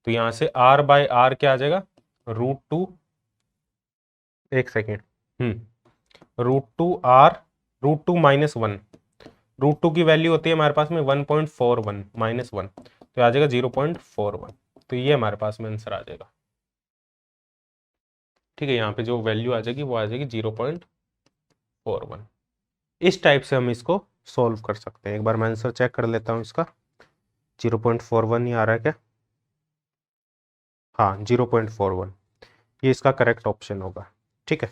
तो यहां से r/r क्या आ जाएगा, √2, एक सेकेंड, √2r, √2 माइनस 1, √2 की वैल्यू होती है हमारे पास में 1.41 माइनस 1, तो आ जाएगा 0.41, तो ये हमारे पास में आंसर आ जाएगा, ठीक है, यहाँ पे जो वैल्यू आ जाएगी वो आ जाएगी 0.41। इस टाइप से हम इसको सॉल्व कर सकते हैं। एक बार मैं आंसर चेक कर लेता हूँ इसका। 0.41 ही आ रहा है क्या? हाँ 0.41, ये इसका करेक्ट ऑप्शन होगा। ठीक है,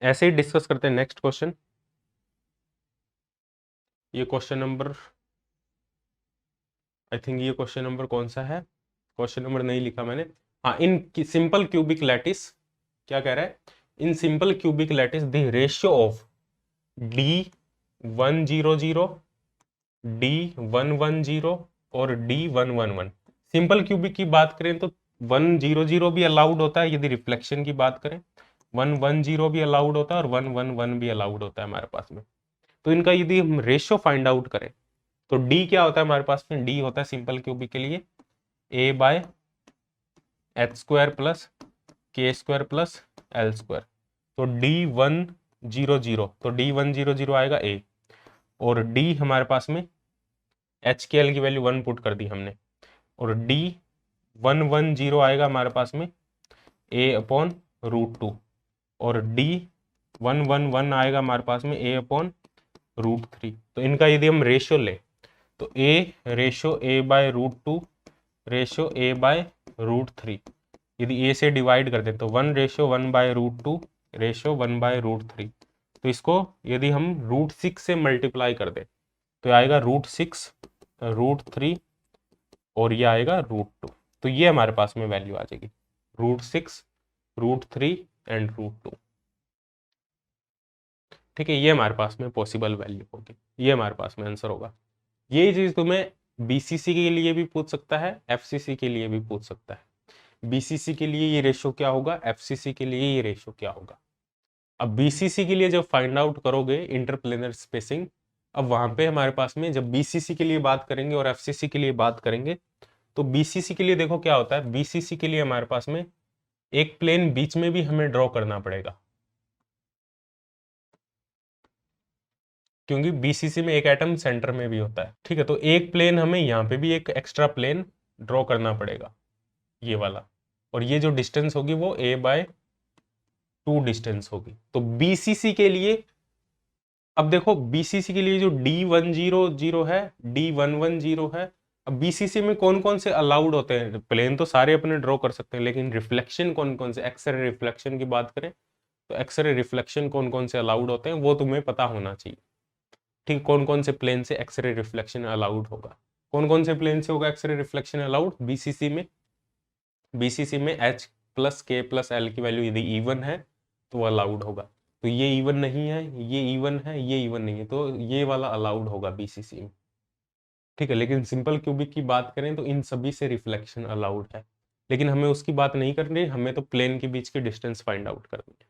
ऐसे ही डिस्कस करते हैं नेक्स्ट क्वेश्चन। ये क्वेश्चन नंबर, आई थिंक ये क्वेश्चन नंबर कौन सा है, क्वेश्चन नंबर नहीं लिखा मैंने। हाँ, इन सिंपल क्यूबिक लैटिस क्या कह रहा है, in simple cubic lattice the ratio of D100, D110 और D111। सिंपल क्यूबिक की बात करें तो 100 भी अलाउड होता है, यदि रिफ्लेक्शन की बात करें 110 भी अलाउड होता है और 111 भी अलाउड होता है हमारे पास में। तो इनका यदि हम रेशियो फाइंड आउट करें तो D क्या होता है हमारे पास में, D होता है सिंपल क्यूबिक के लिए A/h² plus k² plus l²। तो D100, तो D100 आएगा A, और D हमारे पास में h के l की वैल्यू 1 पुट कर दी हमने, और D110 आएगा हमारे पास में A/√2, और D111 आएगा हमारे पास में A/√3। तो इनका यदि हम रेशियो ले तो रेशियो A/√2 रेशियो A/√3, यदि A से डिवाइड कर दें तो 1:1/√2 रेशियो 1/√3। तो इसको यदि हम √6 से मल्टीप्लाई कर दें तो आएगा √6 √3 और ये आएगा √2। तो ये हमारे पास में वैल्यू आ जाएगी √6 √3 एंड √2। ठीक है, ये हमारे पास में पॉसिबल वैल्यू होगी, ये हमारे पास में आंसर होगा। ये चीज तुम्हें बीसीसी के लिए भी पूछ सकता है, एफसीसी के लिए भी पूछ सकता है। बीसीसी के लिए ये रेशियो क्या होगा, एफसीसी के लिए ये रेशियो क्या होगा। अब बीसीसी के लिए जब फाइंड आउट करोगे इंटरप्लेनर स्पेसिंग, अब वहां पे हमारे पास में जब बीसीसी के लिए बात करेंगे और एफसीसी के लिए बात करेंगे तो बीसीसी के लिए देखो क्या होता है, बीसीसी के लिए हमारे पास में एक प्लेन बीच में भी हमें ड्रॉ करना पड़ेगा, क्योंकि बीसीसी में एक एटम सेंटर में भी होता है। ठीक है, तो एक प्लेन हमें यहाँ पे भी एक एक्स्ट्रा प्लेन ड्रॉ करना पड़ेगा, ये वाला, और ये जो डिस्टेंस होगी वो A/2 डिस्टेंस होगी। तो बीसीसी के लिए, अब देखो बीसीसी के लिए जो D100 है, D110 है, अब बीसीसी में कौन कौन से अलाउड होते हैं, प्लेन तो सारे अपने ड्रॉ कर सकते हैं, लेकिन रिफ्लेक्शन कौन कौन से, एक्सरे रिफ्लेक्शन की बात करें तो एक्सरे रिफ्लेक्शन कौन कौन से अलाउड होते हैं वो तुम्हें पता होना चाहिए। ठीक, कौन कौन से प्लेन से एक्सरे रिफ्लेक्शन अलाउड होगा, कौन कौन से प्लेन से होगा एक्सरे रिफ्लेक्शन अलाउड बीसीसी में। बीसीसी में H plus K plus L की वैल्यू यदि इवन है तो वो अलाउड होगा। तो ये इवन नहीं है, ये इवन है, ये इवन नहीं है, तो ये वाला अलाउड होगा बीसीसी में। ठीक है, लेकिन सिंपल क्यूबिक की बात करें तो इन सभी से रिफ्लेक्शन अलाउड है, लेकिन हमें उसकी बात नहीं करनी, हमें तो प्लेन के बीच की डिस्टेंस फाइंड आउट करनी है।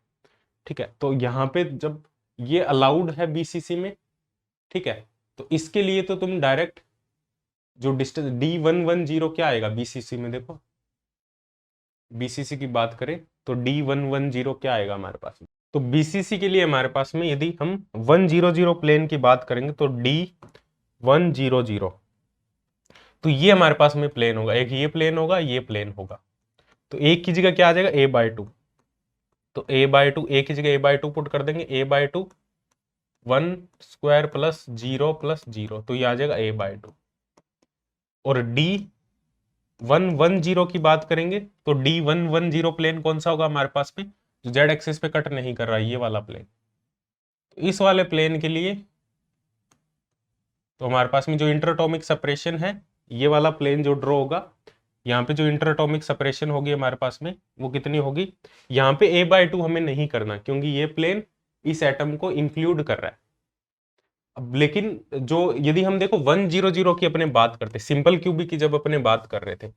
ठीक है, तो यहाँ पे जब ये अलाउड है बीसीसी में, ठीक है, तो इसके लिए तो तुम डायरेक्ट जो डिस्टेंस D110 क्या आएगा बीसीसी में, देखो बीसीसी की बात करें तो D110 क्या आएगा हमारे पास में। तो बीसीसी के लिए हमारे पास में यदि हम 100 प्लेन की बात करेंगे तो D100, तो ये हमारे पास में प्लेन होगा, एक ये प्लेन होगा, ये प्लेन होगा, तो एक की जगह क्या आ जाएगा A/2, तो A/2 एक की जगह A/2 पुट कर देंगे, A/2 1² प्लस 0 प्लस 0, तो ये आ जाएगा A/2। और D110 की बात करेंगे तो D110 प्लेन कौन सा होगा हमारे पास में, जो जेड एक्सिस पे कट नहीं कर रहा है, ये वाला प्लेन। तो इस वाले प्लेन के लिए तो हमारे पास में जो इंटरएटॉमिक सेपरेशन है, ये वाला प्लेन जो ड्रॉ होगा, यहाँ पे जो इंटरएटॉमिक सेपरेशन होगी हमारे पास में वो कितनी होगी, यहाँ पे A/2 हमें नहीं करना क्योंकि ये प्लेन इस एटम को इंक्लूड कर रहा है। अब लेकिन जो यदि हम देखो 100 की अपने बात करते, सिंपल क्यूबिक की जब अपने बात कर रहे थे,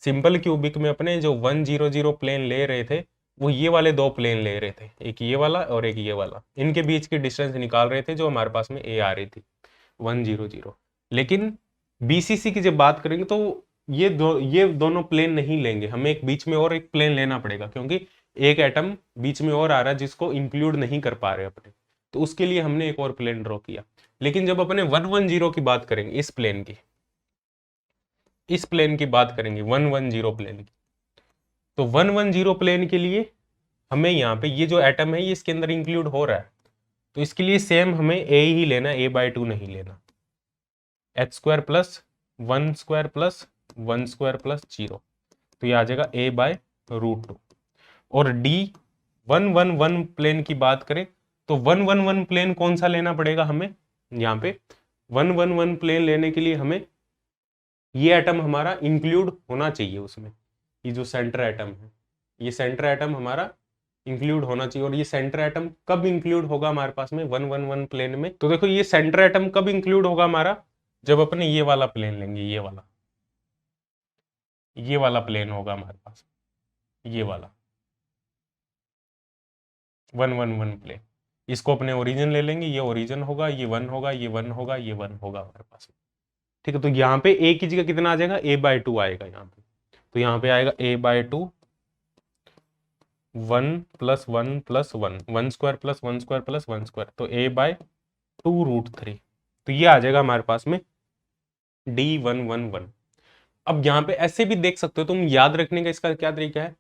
सिंपल क्यूबिक में अपने जो 100 प्लेन ले रहे थे वो ये वाले दो प्लेन ले रहे थे, एक ये वाला और एक ये वाला, इनके बीच की डिस्टेंस निकाल रहे थे जो हमारे पास में A आ रही थी 100। लेकिन बीसीसी की जब बात करेंगे तो ये दोनों प्लेन नहीं लेंगे, हमें एक बीच में और एक प्लेन लेना पड़ेगा क्योंकि एक एटम बीच में और आ रहा है जिसको इंक्लूड नहीं कर पा रहे अपने, तो उसके लिए हमने एक और प्लेन ड्रॉ किया। लेकिन जब अपने 110 की बात करेंगे, इस प्लेन की बात करेंगे 110 प्लेन की, तो 110 प्लेन के लिए हमें यहाँ पे ये जो एटम है ये इसके अंदर इंक्लूड हो रहा है, तो इसके लिए सेम हमें ए ही लेना, a/2 नहीं लेना। h square plus 1 square plus 1 square plus 0, तो ये आ जाएगा a/√2। और डी 111 प्लेन की बात करें तो 111 प्लेन कौन सा लेना पड़ेगा हमें, यहाँ पे 111 प्लेन लेने के लिए हमें ये एटम हमारा इंक्लूड होना चाहिए उसमें। ये जो सेंटर एटम है, ये सेंटर एटम हमारा इंक्लूड होना चाहिए। और ये सेंटर एटम कब इंक्लूड होगा हमारे पास में 111 प्लेन में, तो देखो ये सेंटर एटम कब इंक्लूड होगा हमारा, जब अपने ये वाला प्लेन लेंगे, ये वाला प्लेन होगा हमारे पास, ये वाला 111 प्लेन। इसको अपने ओरिजिन ले लेंगे, ये ओरिजिन होगा, ये 1 होगा, ये 1 होगा, ये 1 होगा हमारे पास। ठीक है, तो यहाँ पे ए की जगह कितना आ जाएगा, a/2 आएगा यहाँ पे। तो यहाँ पे आएगा a/2 1 plus 1 plus 1, 1 square plus 1 square plus 1 square, तो a/2√3। तो ये आ जाएगा हमारे पास में D111। अब यहाँ पे ऐसे भी देख सकते हो तुम, याद रखने का इसका क्या तरीका है,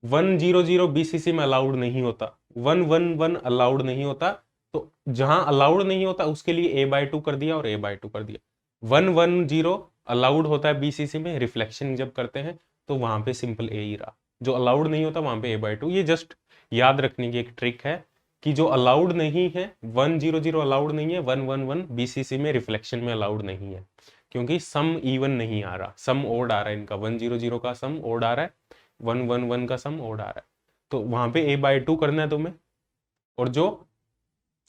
100 BCC में अलाउड नहीं होता, 111 अलाउड नहीं होता। तो जहां अलाउड नहीं होता उसके लिए a/2 कर दिया और a/2 कर दिया। 110 अलाउड होता है BCC में, रिफ्लेक्शन जब करते हैं तो वहां पे सिंपल a ही रहा, जो अलाउड नहीं होता वहां पे a/2। ये जस्ट याद रखने की एक ट्रिक है कि जो अलाउड नहीं है 100 अलाउड नहीं है, 111 BCC में रिफ्लेक्शन में अलाउड नहीं है, क्योंकि सम इवन नहीं आ रहा, सम ओड आ रहा है इनका, 100 का सम ओड आ रहा है, 111 का सम ओड आ रहा है। तो वहां पे a/2 करना है तुम्हें, और जो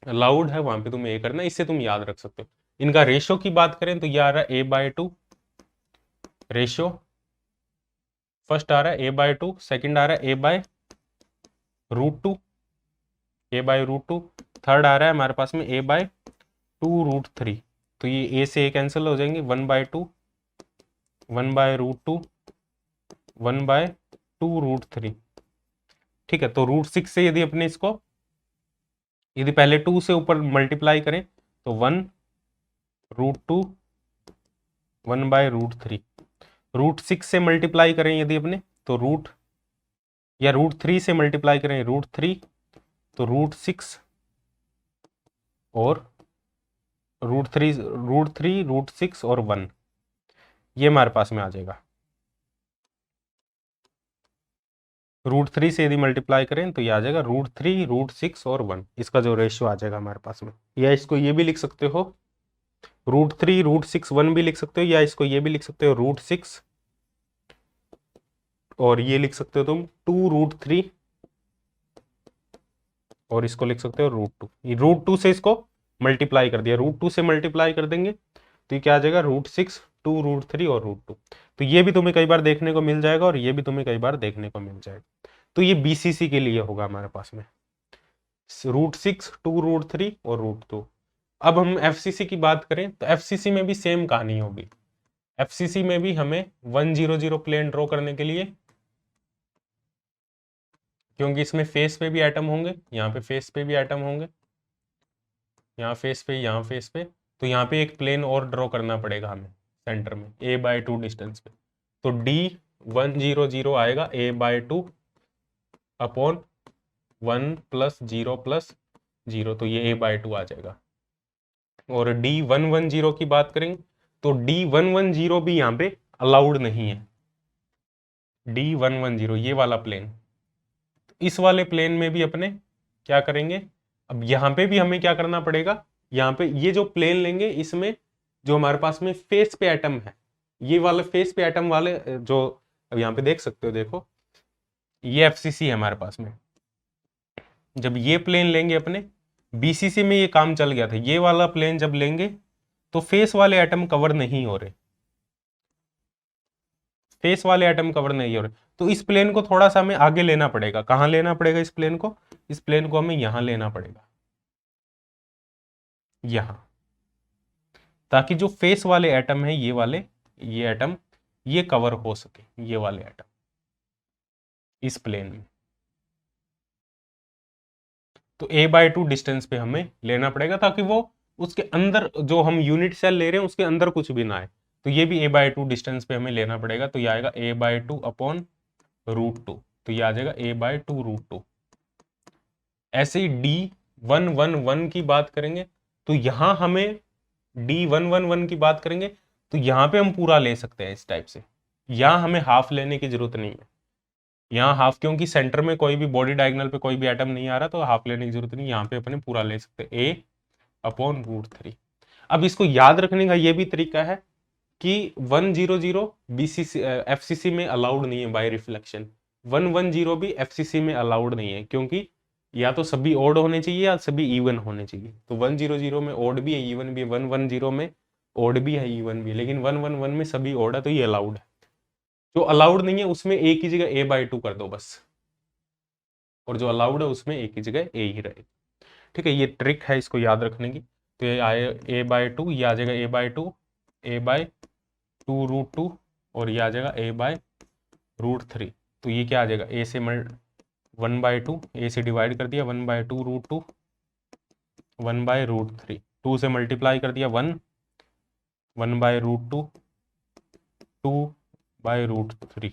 अलाउड है वहां पे तुम्हें a करना है। इससे तुम याद रख सकते हो। इनका रेशो की बात करें तो ये आ रहा है a/2 रेशो, फर्स्ट आ रहा है a/2, सेकंड आ रहा है a/√2, थर्ड आ रहा है हमारे पास में a/2√3। तो ये a से a कैंसिल हो जाएंगे, 1/2 1/√2 1/2√3। ठीक है, तो √6 से यदि अपने इसको, यदि पहले 2 से ऊपर मल्टीप्लाई करें तो 1√2 1/√3, √6 से मल्टीप्लाई करें यदि अपने तो √3 से मल्टीप्लाई करें √3, तो √6 और √3 √6 और 1, ये हमारे पास में आ जाएगा। √3 से यदि मल्टीप्लाई करें तो ये आ जाएगा √3 √6 और 1, इसका जो रेशियो आ जाएगा हमारे पास में। या इसको ये भी लिख सकते हो, √3 √6 1 भी लिख सकते हो, या इसको ये भी लिख सकते हो √6 और ये लिख सकते हो तुम 2√3, और इसको लिख सकते हो √2। ये √2 से इसको मल्टीप्लाई कर दिया, √2 से मल्टीप्लाई कर देंगे तो ये क्या आ जाएगा √6 2√3 और √2। तो ये भी तुम्हें कई बार देखने को मिल जाएगा और ये भी तुम्हें कई बार देखने को मिल जाएगा। तो ये BCC के लिए होगा हमारे पास में √6 2√3 और √2। अब हम FCC की बात करें तो FCC में भी सेम कहानी होगी। FCC में भी हमें 100 प्लेन ड्रॉ करने के लिए, क्योंकि इसमें फेस पे भी एटम होंगे, यहाँ पे फेस पे भी एटम होंगे, यहाँ फेस पे, यहाँ फेस पे, तो यहाँ पे एक प्लेन और ड्रॉ करना पड़ेगा हमें सेंटर में a/2 डिस्टेंस पे। तो D100 आएगा a/2 अपॉन 1 + 0 + 0, तो ये a/2 आ जाएगा। और D110 की बात करेंगे तो D110 भी यहाँ पे अलाउड नहीं है। D110 ये वाला प्लेन, इस वाले प्लेन में भी अपने क्या करेंगे, अब यहाँ पे भी हमें क्या करना पड़ेगा, यहाँ पे ये जो प्लेन लेंगे इसमें जो हमारे पास में फेस पे एटम है, ये वाले फेस पे एटम वाले जो अब यहाँ पे देख सकते हो, देखो ये FCC है हमारे पास में। जब ये प्लेन लेंगे अपने BCC में ये काम चल गया था, ये वाला प्लेन जब लेंगे तो फेस वाले एटम कवर नहीं हो रहे, फेस वाले एटम कवर नहीं हो रहे। तो इस प्लेन को थोड़ा सा हमें आगे लेना पड़ेगा। कहां लेना पड़ेगा इस प्लेन को, इस प्लेन को हमें यहां लेना पड़ेगा, यहां, ताकि जो फेस वाले एटम है ये वाले, ये एटम ये कवर हो सके, ये वाले एटम इस प्लेन में। तो a/2 डिस्टेंस पे हमें लेना पड़ेगा, ताकि वो उसके अंदर जो हम यूनिट सेल ले रहे हैं उसके अंदर कुछ भी ना आए। तो ये भी a/2 डिस्टेंस पे हमें लेना पड़ेगा। तो ये आएगा a/2 अपॉन √2, तो ये आ जाएगा a/2 √2। ऐसे ही 1 1 1 की बात करेंगे तो यहां हमें D 1 1 1 की बात करेंगे तो यहां पे हम पूरा ले सकते हैं इस टाइप से, यहां हमें हाफ लेने की जरूरत नहीं है। यहाँ हाफ क्योंकि सेंटर में कोई भी बॉडी डायगोनल पे कोई भी एटम नहीं आ रहा तो हाफ लेने की जरूरत नहीं, यहाँ पे अपने पूरा ले सकते ए अपॉन रूट 3। अब इसको याद रखने का ये भी तरीका है कि 100 बीसीसी एफसीसी में अलाउड नहीं है बाय रिफ्लेक्शन, 110 भी एफसीसी में अलाउड नहीं है, क्योंकि या तो सभी ओड होने चाहिए या सभी इवन होने चाहिए। तो 100 में ओड भी है इवन भी है, 110 में ओड भी है इवन भी है, लेकिन 111 में सभी ओड है तो ये अलाउड है। जो अलाउड नहीं है उसमें ए की जगह a/2 कर दो बस, और जो अलाउड है उसमें ए की जगह ए ही रहे। ठीक है, ये ट्रिक है इसको याद रखने की। तो ये आए a/2, ये आ जाएगा a/2, a/2√2 और ये आ जाएगा a/√3। तो ये क्या आ जाएगा, a से 1/2, a से डिवाइड कर दिया 1/2√2, 1/√3, 2 से मल्टीप्लाई कर दिया 1, 1/√2, 2/√3,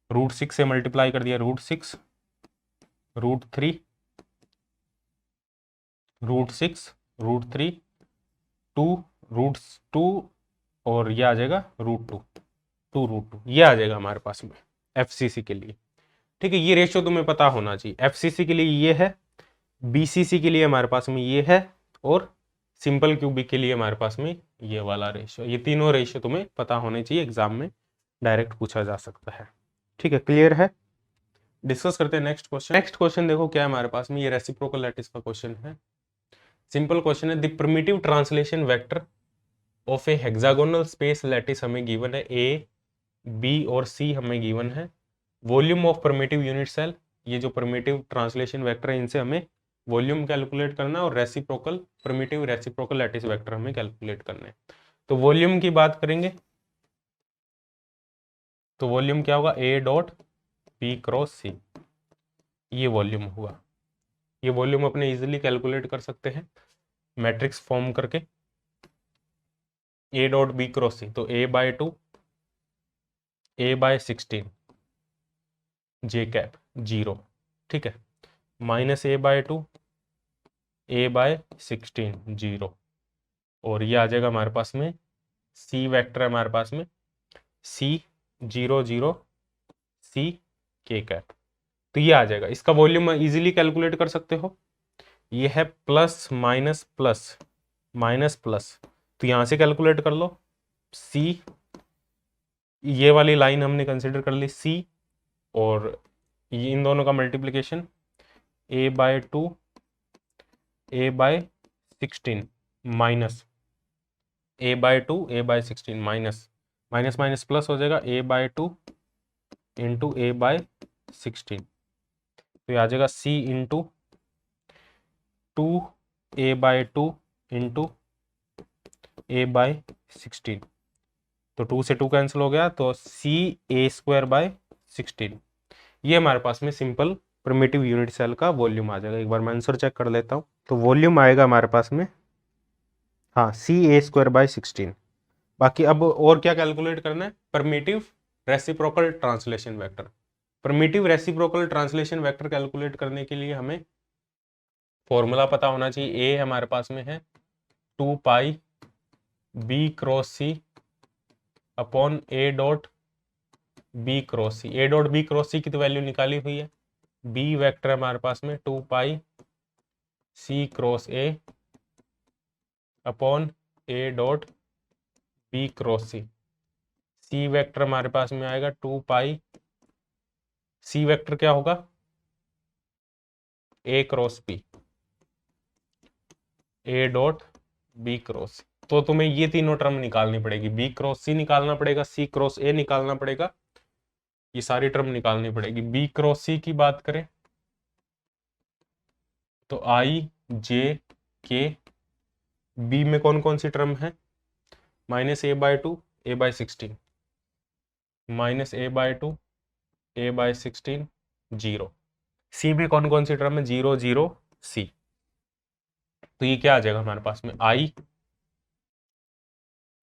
√6 से मल्टीप्लाई कर दिया √6, √3, √6, √3, 2 और ये आ जाएगा √2, 2√2, ये आ जाएगा हमारे पास में एफसीसी के लिए। ठीक है, ये रेशियो तुम्हें पता होना चाहिए। एफसीसी के लिए ये है, बीसीसी के लिए हमारे पास में ये है, और सिंपल क्यूबिक के लिए हमारे पास में ये वाला रेशियो। ये तीनों रेशियो तुम्हें पता होने चाहिए, एग्जाम में डायरेक्ट पूछा जा सकता है। ठीक है, क्लियर है। डिस्कस करते हैं नेक्स्ट क्वेश्चन। नेक्स्ट क्वेश्चन देखो क्या है हमारे पास में, ये रेसिप्रोकल लैटिस का क्वेश्चन है। सिंपल क्वेश्चन है, the primitive translation vector of a hexagonal space lattice हमें गिवन है, ए बी और सी हमें गिवन है। Volume of primitive unit cell, ये जो परमिटिव ट्रांसलेशन वेक्टर है इनसे हमें वॉल्यूम कैलकुलेट करना है, और reciprocal primitive reciprocal lattice vector हमें कैलकुलेट करना है। तो वॉल्यूम की बात करेंगे तो वॉल्यूम क्या होगा, ए डॉट बी क्रॉस सी, ये वॉल्यूम हुआ। ये वॉल्यूम अपने इजीली कैलकुलेट कर सकते हैं मैट्रिक्स फॉर्म करके, ए डॉट बी क्रॉस सी, तो a/2, a/16 जे कैप 0, ठीक है, माइनस a/2, a/16 0, और ये आ जाएगा हमारे पास में सी वेक्टर है हमारे पास में c 0 0 c के कैप। तो ये आ जाएगा, इसका वॉल्यूम इजीली कैलकुलेट कर सकते हो। ये है plus minus plus minus plus, तो यहां से कैलकुलेट कर लो। c, ये वाली लाइन हमने कंसिडर कर ली c, और ये इन दोनों का multiplication a/2 a/16 minus a/2 a/16 minus minus minus plus हो जाएगा a/2 इंटू a/16, तो ये आ जाएगा c into 2a/2 into a/16, तो 2 से 2 कैंसिल हो गया, तो ca²/16। ये हमारे पास में सिंपल प्रिमिटिव यूनिट सेल का वॉल्यूम आ जाएगा। एक बार मैं आंसर चेक कर लेता हूँ, तो वॉल्यूम आएगा हमारे पास में, हाँ, ca²/16। बाकी अब और क्या कैलकुलेट करना है, primitive reciprocal translation vector. Primitive reciprocal translation vector calculate करने के लिए हमें फॉर्मूला पता होना चाहिए। ए हमारे पास में है 2 pi b cross c upon a dot b cross c. A dot b cross c की तो वैल्यू निकाली हुई है, बी वेक्टर हमारे पास में 2 pi c cross a upon a dot b cross c. C vector हमारे पास में आएगा 2 पाई, सी वेक्टर क्या होगा, a cross b, a dot b cross. तो तुम्हें ये तीनों टर्म निकालनी पड़ेगी, बी क्रॉस सी निकालना पड़ेगा, सी क्रॉस ए निकालना पड़ेगा, ये सारी टर्म निकालनी पड़ेगी। बी क्रॉस सी की बात करें तो आई जे के, बी में कौन कौन सी टर्म है, -a/2 a/16, -a/2 a/16 0। सी में कौन कौन सी टर्म है, 0 0 सी। तो ये क्या आ जाएगा हमारे पास में, आई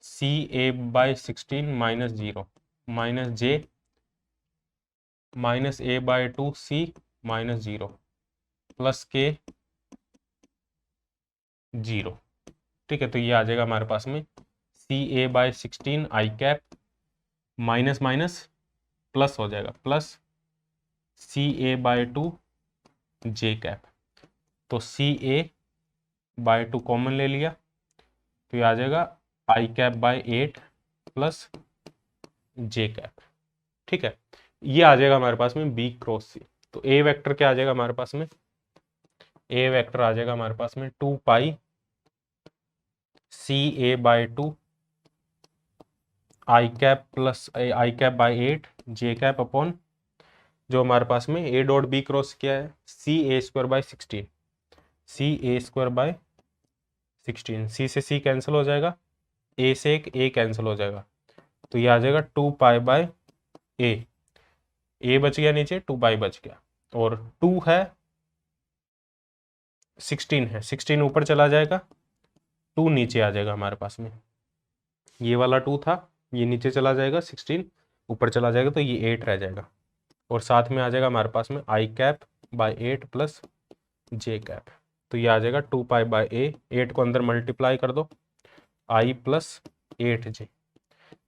सी a/16 -0 माइनस जे -a/2 सी -0 प्लस के 0। ठीक है, तो ये आ जाएगा हमारे पास में CA/16 आई कैप माइनस माइनस प्लस हो जाएगा प्लस CA/2 जे कैप। तो CA/2 कॉमन ले लिया तो ये आ जाएगा i cap by 8 plus j cap. ठीक है, ये आ जाएगा हमारे पास में B क्रॉस C। तो ए वेक्टर क्या आ जाएगा हमारे पास में, ए वेक्टर आ जाएगा हमारे पास में 2 पाई CA/2 I cap plus I cap by 8 J cap upon जो हमारे पास में A डॉट B क्रॉस क्या है CA²/16, CA²/16, C से C कैंसिल हो जाएगा, A से एक A कैंसिल हो जाएगा, तो ये आ जाएगा 2 पाई बाय A बच गया नीचे, 2 पाई बच गया, और 2 है 16 है, 16 ऊपर चला जाएगा, 2 नीचे आ जाएगा हमारे पास में, ये वाला 2 था ये नीचे चला जाएगा, 16 ऊपर चला जाएगा, तो ये 8 रह जाएगा, और साथ में आ जाएगा हमारे पास में i cap by 8 plus j cap. तो ये आ जाएगा 2 पाई बाय A, 8 को अंदर मल्टीप्लाई कर दो, आई प्लस 8J।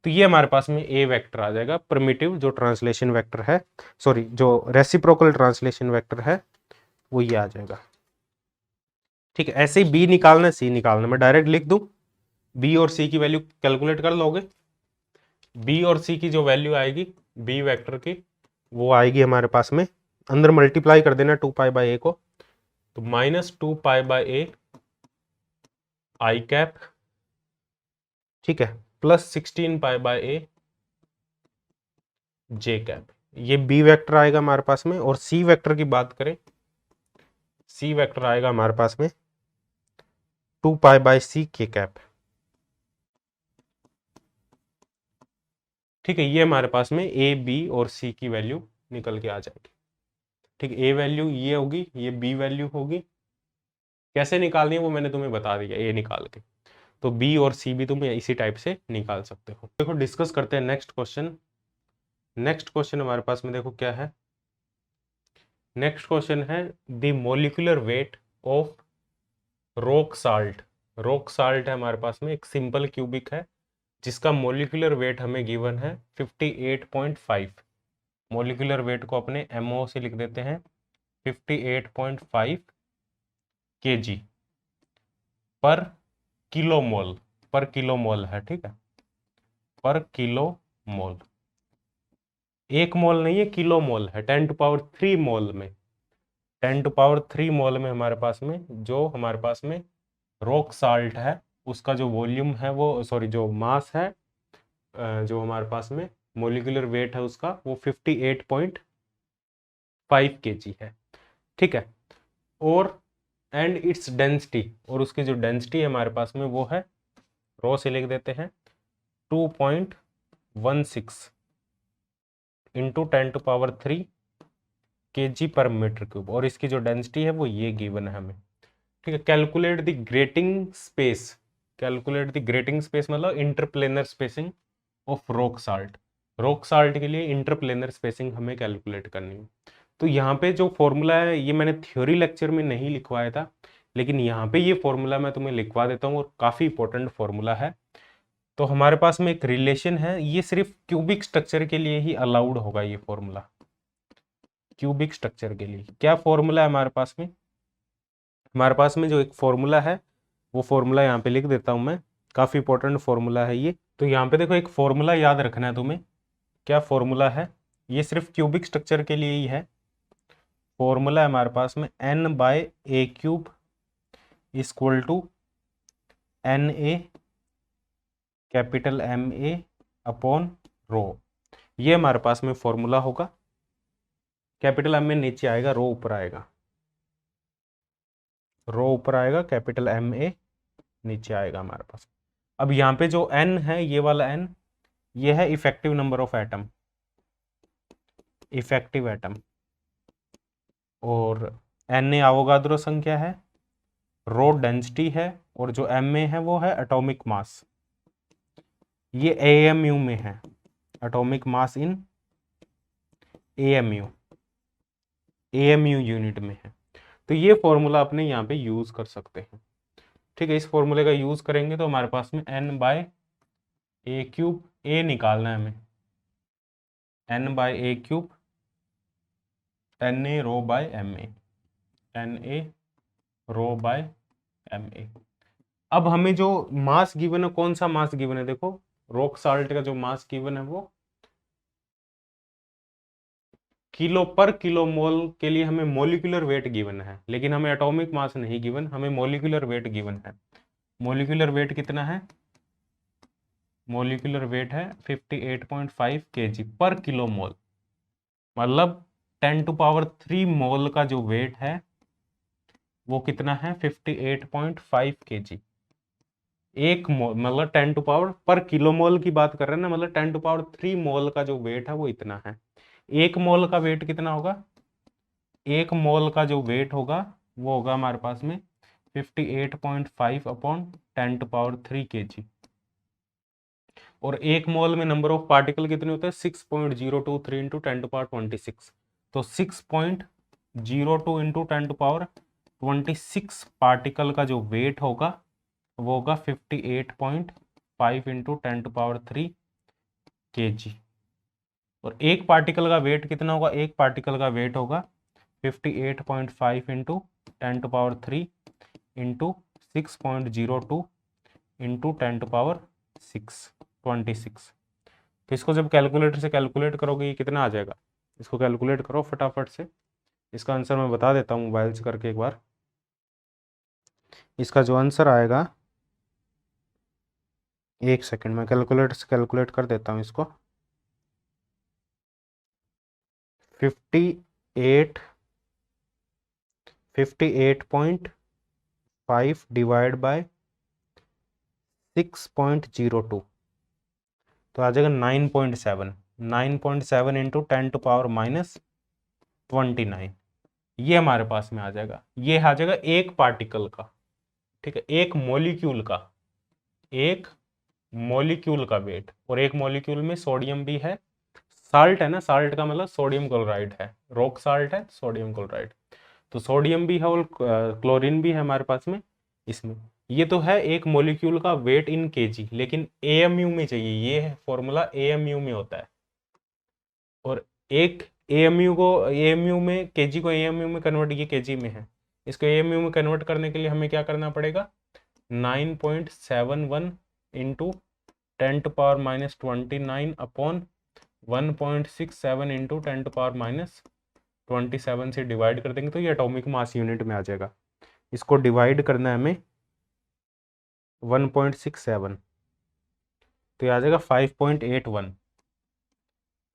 तो ये हमारे पास में A वेक्टर आ जाएगा, प्रिमिटिव जो ट्रांसलेशन वेक्टर है, सॉरी जो रेसिप्रोकल ट्रांसलेशन वेक्टर है वो ये आ जाएगा। ठीक है, ऐसे ही B निकालना C निकालना, मैं डायरेक्ट लिख दूं, B और C की वैल्यू कैलकुलेट कर लोगे। B और C की जो वैल्यू आएगी B वेक्टर की वो आएगी हमारे पास में, अंदर मल्टीप्लाई कर देना 2 पाई बाय A को, तो -2 pi by A I cap, ठीक है, plus 16 pi by A J cap. ये B वेक्टर आएगा हमारे पास में। और C वेक्टर की बात करें, C वेक्टर आएगा हमारे पास में 2 पाई बाय C के कैप। ठीक है, ये हमारे पास में A, B और C की वैल्यू निकल के आ जाएगी। ठीक है, A वैल्यू ये होगी, ये B वैल्यू होगी, कैसे निकालनी है वो मैंने तुम्हें बता दिया A निकाल के, तो B और C भी तुम इसी टाइप से निकाल सकते हो। देखो डिस्कस करते हैं नेक्स्ट क्वेश्चन। नेक्स्ट क्वेश्चन हमारे पास में देखो क्या है, नेक्स्ट क्वेश्चन है the molecular weight of rock salt. Rock salt है हमारे पास में, एक सिंपल क्यूबिक है जिसका मोलिकुलर वेट हमें गिवन है 58.5। मोलिकुलर वेट को अपने MO से लिख देते हैं 58.5 kg पर किलोमोल, पर किलोमोल है, ठीक है, पर किलोमोल, एक मोल नहीं है, किलो मोल है, 10⁻³ मोल में, 10⁻³ मोल में हमारे पास में जो हमारे पास में रॉक साल्ट है उसका जो वॉल्यूम है वो, सॉरी जो मास है, जो हमारे पास में मोलिकुलर वेट है उसका वो 58.5 kg है। ठीक है, और एंड इट्स डेंसिटी, और उसकी जो डेंसिटी है हमारे पास में वो है, रो से लिख देते हैं 2.16 इंटू 10⁻³ kg पर मीटर क्यूब, और इसकी जो डेंसिटी है वो ये गिवन है हमें। ठीक है, calculate the grating space, calculate the grating space मतलब interplanar spacing of rock salt. Rock salt के लिए इंटरप्लेनर स्पेसिंग हमें कैलकुलेट करनी है। तो यहाँ पे जो फॉर्मूला है ये मैंने थ्योरी लेक्चर में नहीं लिखवाया था, लेकिन यहाँ पे ये फॉर्मूला मैं तुम्हें लिखवा देता हूँ, और काफ़ी इंपॉर्टेंट फॉर्मूला है। तो हमारे पास में एक रिलेशन है, ये सिर्फ क्यूबिक स्ट्रक्चर के लिए ही अलाउड होगा ये फॉर्मूला, क्यूबिक स्ट्रक्चर के लिए। क्या फॉर्मूला है हमारे पास में, हमारे पास में जो एक फॉर्मूला है वो फॉर्मूला यहाँ पे लिख देता हूँ मैं, काफ़ी इंपॉर्टेंट फॉर्मूला है ये। तो यहाँ पे देखो एक फॉर्मूला याद रखना है तुम्हें, क्या फॉर्मूला है, ये सिर्फ क्यूबिक स्ट्रक्चर के लिए ही है। फॉर्मूला है हमारे पास में n/a³ equal to Na capital MA upon rho, ये हमारे पास में फॉर्मूला होगा। कैपिटल M में नीचे आएगा, रो ऊपर आएगा, रो ऊपर आएगा, कैपिटल MA नीचे आएगा हमारे पास। अब यहाँ पे जो n है, ये वाला n, ये है effective number of atom, effective atom, और Na अवोगाद्रो संख्या है, रो डेंसिटी है, और जो Ma है वो है एटॉमिक मास, ये AMU में है, एटॉमिक मास इन AMU, AMU यूनिट में है। तो ये फॉर्मूला अपने यहाँ पे यूज कर सकते हैं। ठीक है, इस फॉर्मूले का यूज करेंगे तो हमारे पास में n/a³, a निकालना है हमें, n/a³ Na/ma, Na/ma। अब हमें जो मास गिवन है, कौन सा मास गिवन है, देखो रॉक साल्ट का जो मास गिवन है वो किलो मोल के लिए हमें मोलिकुलर वेट गिवन है, लेकिन हमें एटॉमिक मास नहीं गिवन, हमें मोलिकुलर वेट गिवन है। मोलिकुलर वेट कितना है, मोलिकुलर वेट है 58.5 kg पर किलो मोल, मतलब 10⁻³ मोल का जो वेट है वो कितना है 58.5 kg। एक मोल मतलब 10 टू पावर पर किलो मोल की बात कर रहे हैं ना, मतलब 10⁻³ मोल का जो वेट है वो इतना है। एक मोल का वेट कितना होगा, एक मोल का जो वेट होगा वो होगा हमारे पास में 58.5 अपॉन 10⁻³ kg। और एक मोल में नंबर ऑफ पार्टिकल कितने होते हैं 6.023 इंटू 10⁻26। तो 6.02 इंटू 10⁻26 पार्टिकल का जो वेट होगा वो होगा 58.5 इंटू 10⁻³ kg। और एक पार्टिकल का वेट कितना होगा, एक पार्टिकल का वेट होगा 58.5 इंटू 10⁻³ इंटू 6.02 इंटू 10⁻26। तो इसको जब कैलकुलेटर से कैलकुलेट करोगे ये कितना आ जाएगा, इसको कैलकुलेट करो फटाफट से। इसका आंसर मैं बता देता हूँ मोबाइल से करके एक बार। इसका जो आंसर आएगा, एक सेकंड में कैलकुलेटर से कैलकुलेट कर देता हूँ इसको। 58.5 डिवाइड बाय 6.02 तो आ जाएगा 9.7। 9.7 इंटू 10⁻⁻29 ये हमारे पास में आ जाएगा। ये आ जाएगा एक पार्टिकल का, ठीक है, एक मॉलिक्यूल का, एक मॉलिक्यूल का वेट। और एक मॉलिक्यूल में सोडियम भी है, साल्ट है ना, साल्ट का मतलब सोडियम क्लोराइड है, रॉक साल्ट है सोडियम क्लोराइड। तो सोडियम भी है और क्लोरीन भी है हमारे पास में इसमें। ये तो है एक मॉलिक्यूल का वेट इन केजी, लेकिन एएमयू में चाहिए, ये फॉर्मूला एएमयू में होता है। और एक एएमयू में केजी को एएमयू में कन्वर्ट, ये केजी में है, इसको एएमयू में कन्वर्ट करने के लिए हमें क्या करना पड़ेगा 9.71 इंटू 10⁻⁻29 अपॉन 1.67 इंटू 10⁻⁻27 से डिवाइड कर देंगे तो ये एटॉमिक मास यूनिट में आ जाएगा। इसको डिवाइड करना है हमें 1.67 तो ये आ जाएगा 5.81।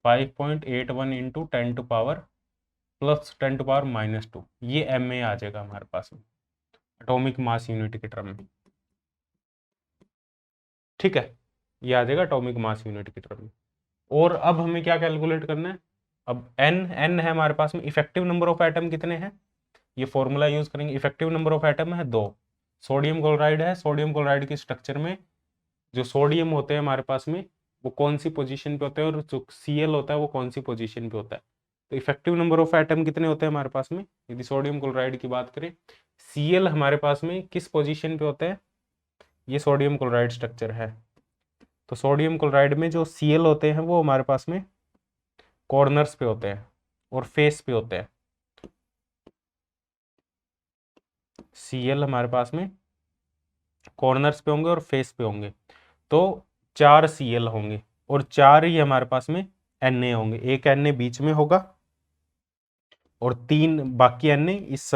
5.81 इंटू 10⁻+10⁻⁻2 ये MA आ जाएगा हमारे पास में एटॉमिक मास यूनिट के टर्म में। ठीक है, ये आ जाएगा एटॉमिक मास यूनिट की टर्म में। और अब हमें क्या कैलकुलेट करना है, अब n है हमारे पास में, इफेक्टिव नंबर ऑफ एटम कितने हैं, ये फॉर्मूला यूज करेंगे। इफेक्टिव नंबर ऑफ एटम है 2। सोडियम क्लोराइड है, सोडियम क्लोराइड के स्ट्रक्चर में जो सोडियम होते हैं हमारे पास में वो कौन सी पोजीशन पे होते हैं, और जो Cl होता है वो कौन सी पोजीशन पे होता है। तो इफेक्टिव नंबर ऑफ एटम कितने होते हैं हमारे पास में, यदि सोडियम क्लोराइड की बात करें, Cl हमारे पास में किस पोजीशन पे होते हैं, ये सोडियम क्लोराइड स्ट्रक्चर है। तो सोडियम क्लोराइड में जो Cl होते हैं वो हमारे पास में कॉर्नर्स पे होते हैं और फेस पे होते हैं। Cl हमारे पास में कॉर्नर्स पे होंगे और फेस पे होंगे। तो 4 Cl होंगे और 4 ही हमारे पास में Na होंगे। एक Na बीच में होगा और 3 बाकी Na इस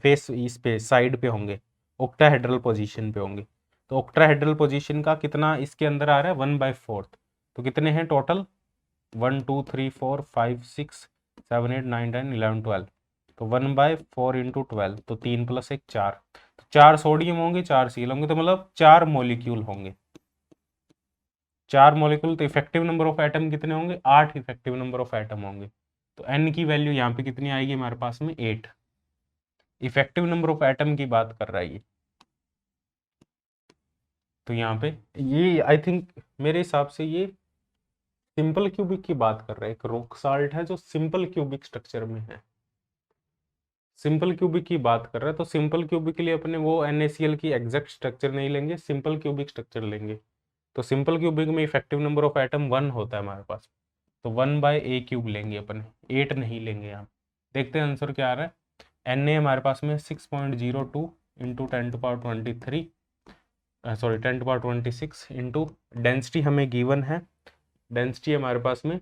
फेस इस पे साइड पे होंगे, ऑक्टाहेड्रल पोजीशन पे होंगे। तो ऑक्टाहेड्रल पोजीशन का कितना इसके अंदर आ रहा है 1/4। तो कितने हैं टोटल 1 2 3 4 5 6 7 8 9 10 11 12। तो 1/4 इंटू 12 तो 3 + 1 4। तो 4 सोडियम होंगे 4 Cl होंगे, तो मतलब 4 मॉलिक्यूल होंगे, 4 मॉलिक्यूल। तो इफेक्टिव नंबर ऑफ एटम कितने होंगे 8 इफेक्टिव नंबर ऑफ एटम होंगे। तो n की वैल्यू यहाँ पे कितनी आएगी हमारे पास में 8। इफेक्टिव नंबर ऑफ एटम की बात कर रहा है ये। तो यहाँ पे ये आई थिंक मेरे हिसाब से ये सिंपल क्यूबिक की बात कर रहा है, एक रॉक साल्ट है जो सिंपल क्यूबिक स्ट्रक्चर में है। सिंपल क्यूबिक की बात कर रहा है, तो सिंपल क्यूबिक के लिए अपने वो NaCl की एग्जैक्ट स्ट्रक्चर नहीं लेंगे, सिंपल क्यूबिक स्ट्रक्चर लेंगे। तो सिंपल क्यूबिक में इफेक्टिव नंबर ऑफ एटम 1 होता है हमारे पास, तो 1/a³ लेंगे अपन, 8 नहीं लेंगे यहाँ। देखते हैं आंसर क्या आ रहा है। Na हमारे पास में 6.02 इंटू 10⁻23 सॉरी 10⁻26 इंटू डेंसिटी हमें गिवन है, डेंसिटी हमारे पास में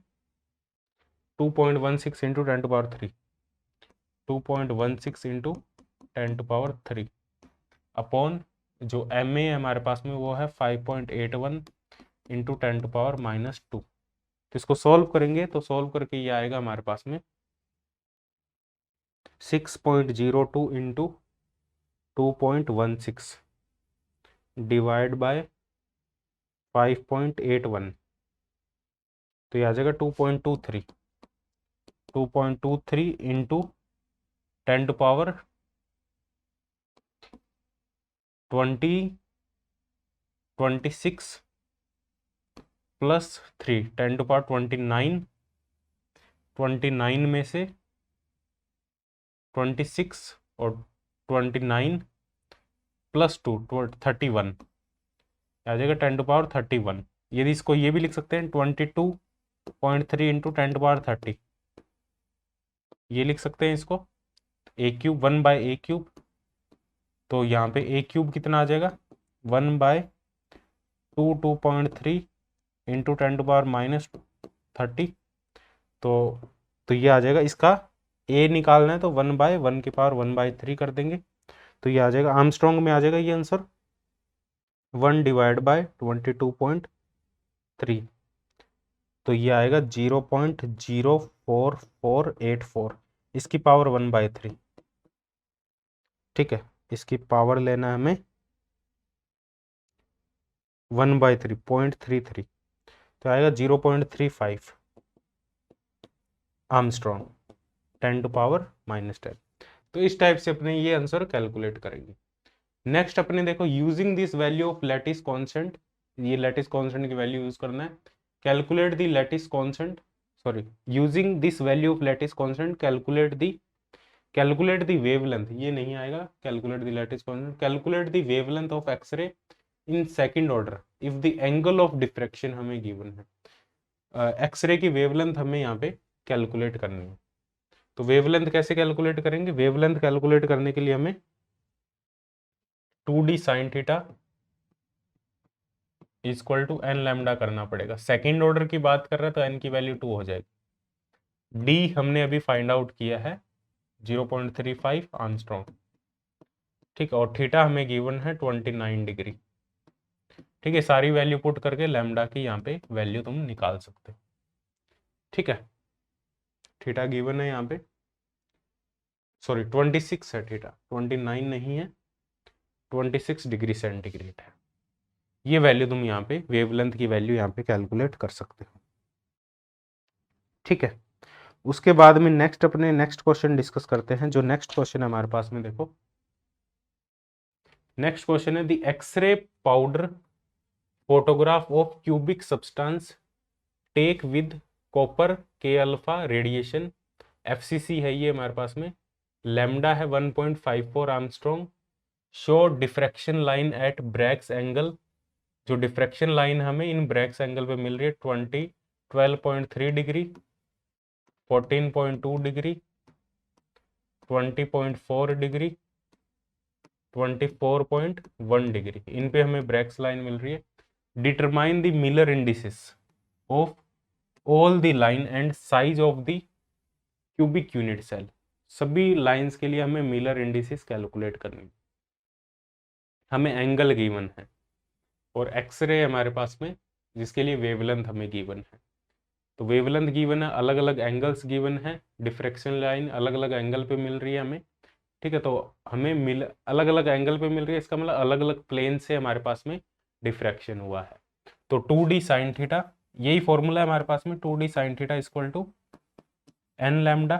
2.16 इंटू 10⁻3 2.16 इंटू 10⁻3 अपॉन जो Ma है हमारे पास में वो है 5.81 इंटू 10⁻⁻2। तो इसको सॉल्व करेंगे, तो सॉल्व करके ये आएगा हमारे पास में 6.02 इंटू 2.16 डिवाइड बाय 5.81, तो ये आ जाएगा 2.23 इंटू 10⁻26 प्लस 3 10⁻29 में से 26 और 29 प्लस 2 31 आ जाएगा 10⁻31। यदि इसको ये भी लिख सकते हैं 22.3 इंटू 10⁻30, ये लिख सकते हैं इसको a³ 1/a³। तो यहाँ पे a³ कितना आ जाएगा 1/2 इंटू 10⁻30। तो ये आ जाएगा, इसका a निकालना है तो 1/1⁻⁻³ कर देंगे, तो ये आ जाएगा आर्मस्ट्रॉन्ग में आ जाएगा ये आंसर 1/22.3, तो ये आएगा 0.04484, इसकी पावर 1/3। ठीक है, इसकी पावर लेना है हमें 1/3 0.33, तो आएगा 0.35 आर्मस्ट्रॉन्ग 10⁻⁻10। तो इस टाइप से अपने ये आंसर कैलकुलेट करेंगे। नेक्स्ट अपने देखो using this value of lattice constant, ये लैटिस कांस्टेंट की वैल्यू यूज करना है। Calculate the lattice constant, sorry using this value of lattice constant calculate the wavelength, ये नहीं आएगा calculate the lattice constant, calculate the wavelength of X ray in second order if the angle of diffraction हमें given है। X ray की wavelength हमें यहाँ पे calculate करनी है। तो वेवलेंथ कैसे कैलकुलेट करेंगे, वेवलेंथ कैलकुलेट करने के लिए हमें 2d sin theta equal to n lambda करना पड़ेगा। सेकेंड ऑर्डर की बात कर रहे हैं तो n की वैल्यू 2 हो जाएगी। d हमने अभी फाइंड आउट किया है 0.35 आर्मस्ट्रॉन्ग, ठीक है, और थीटा हमें गिवन है 29 डिग्री। ठीक है, सारी वैल्यू पुट करके लैम्डा की यहाँ पे वैल्यू तुम निकाल सकते हो। ठीक है, थीटा गिवन है यहाँ पे, सॉरी 26 है थीटा, 29 नहीं है, 26 डिग्री सेंटीग्रेड है। ये वैल्यू तुम यहाँ पे वेवलेंथ की वैल्यू यहाँ पे कैलकुलेट कर सकते हो। ठीक है, उसके बाद में नेक्स्ट अपने नेक्स्ट क्वेश्चन डिस्कस करते हैं। जो नेक्स्ट क्वेश्चन है हमारे पास में, देखो नेक्स्ट क्वेश्चन है the X ray powder photograph of cubic substance take with copper K alpha radiation, FCC है ये हमारे पास में, लैम्डा है 1.54 angstrom, show diffraction line at Bragg's angle, जो डिफ्रैक्शन लाइन हमें इन ब्रैग्स एंगल पे मिल रही है 12.3 डिग्री, 14.2 डिग्री, 20.4 डिग्री, 24.1 डिग्री, इन पे हमें ब्रैग्स लाइन मिल रही है। Determine the Miller indices of all the line and size of the cubic unit cell, सभी लाइंस के लिए हमें मिलर इंडिसेस कैलकुलेट करनी, हमें एंगल गिवन है, और एक्सरे हमारे पास में जिसके लिए वेवलेंथ हमें गिवन है। तो वेवलेंथ गिवन है, अलग अलग एंगल्स गिवन है, डिफ्रैक्शन लाइन अलग अलग एंगल पे मिल रही है हमें। ठीक है, तो हमें अलग अलग एंगल पे मिल रही है, इसका मतलब अलग अलग प्लेन से हमारे पास में डिफ्रैक्शन हुआ है। तो 2d sin थीटा, यही फॉर्मूला है हमारे पास में, 2d sin theta equal to n lambda.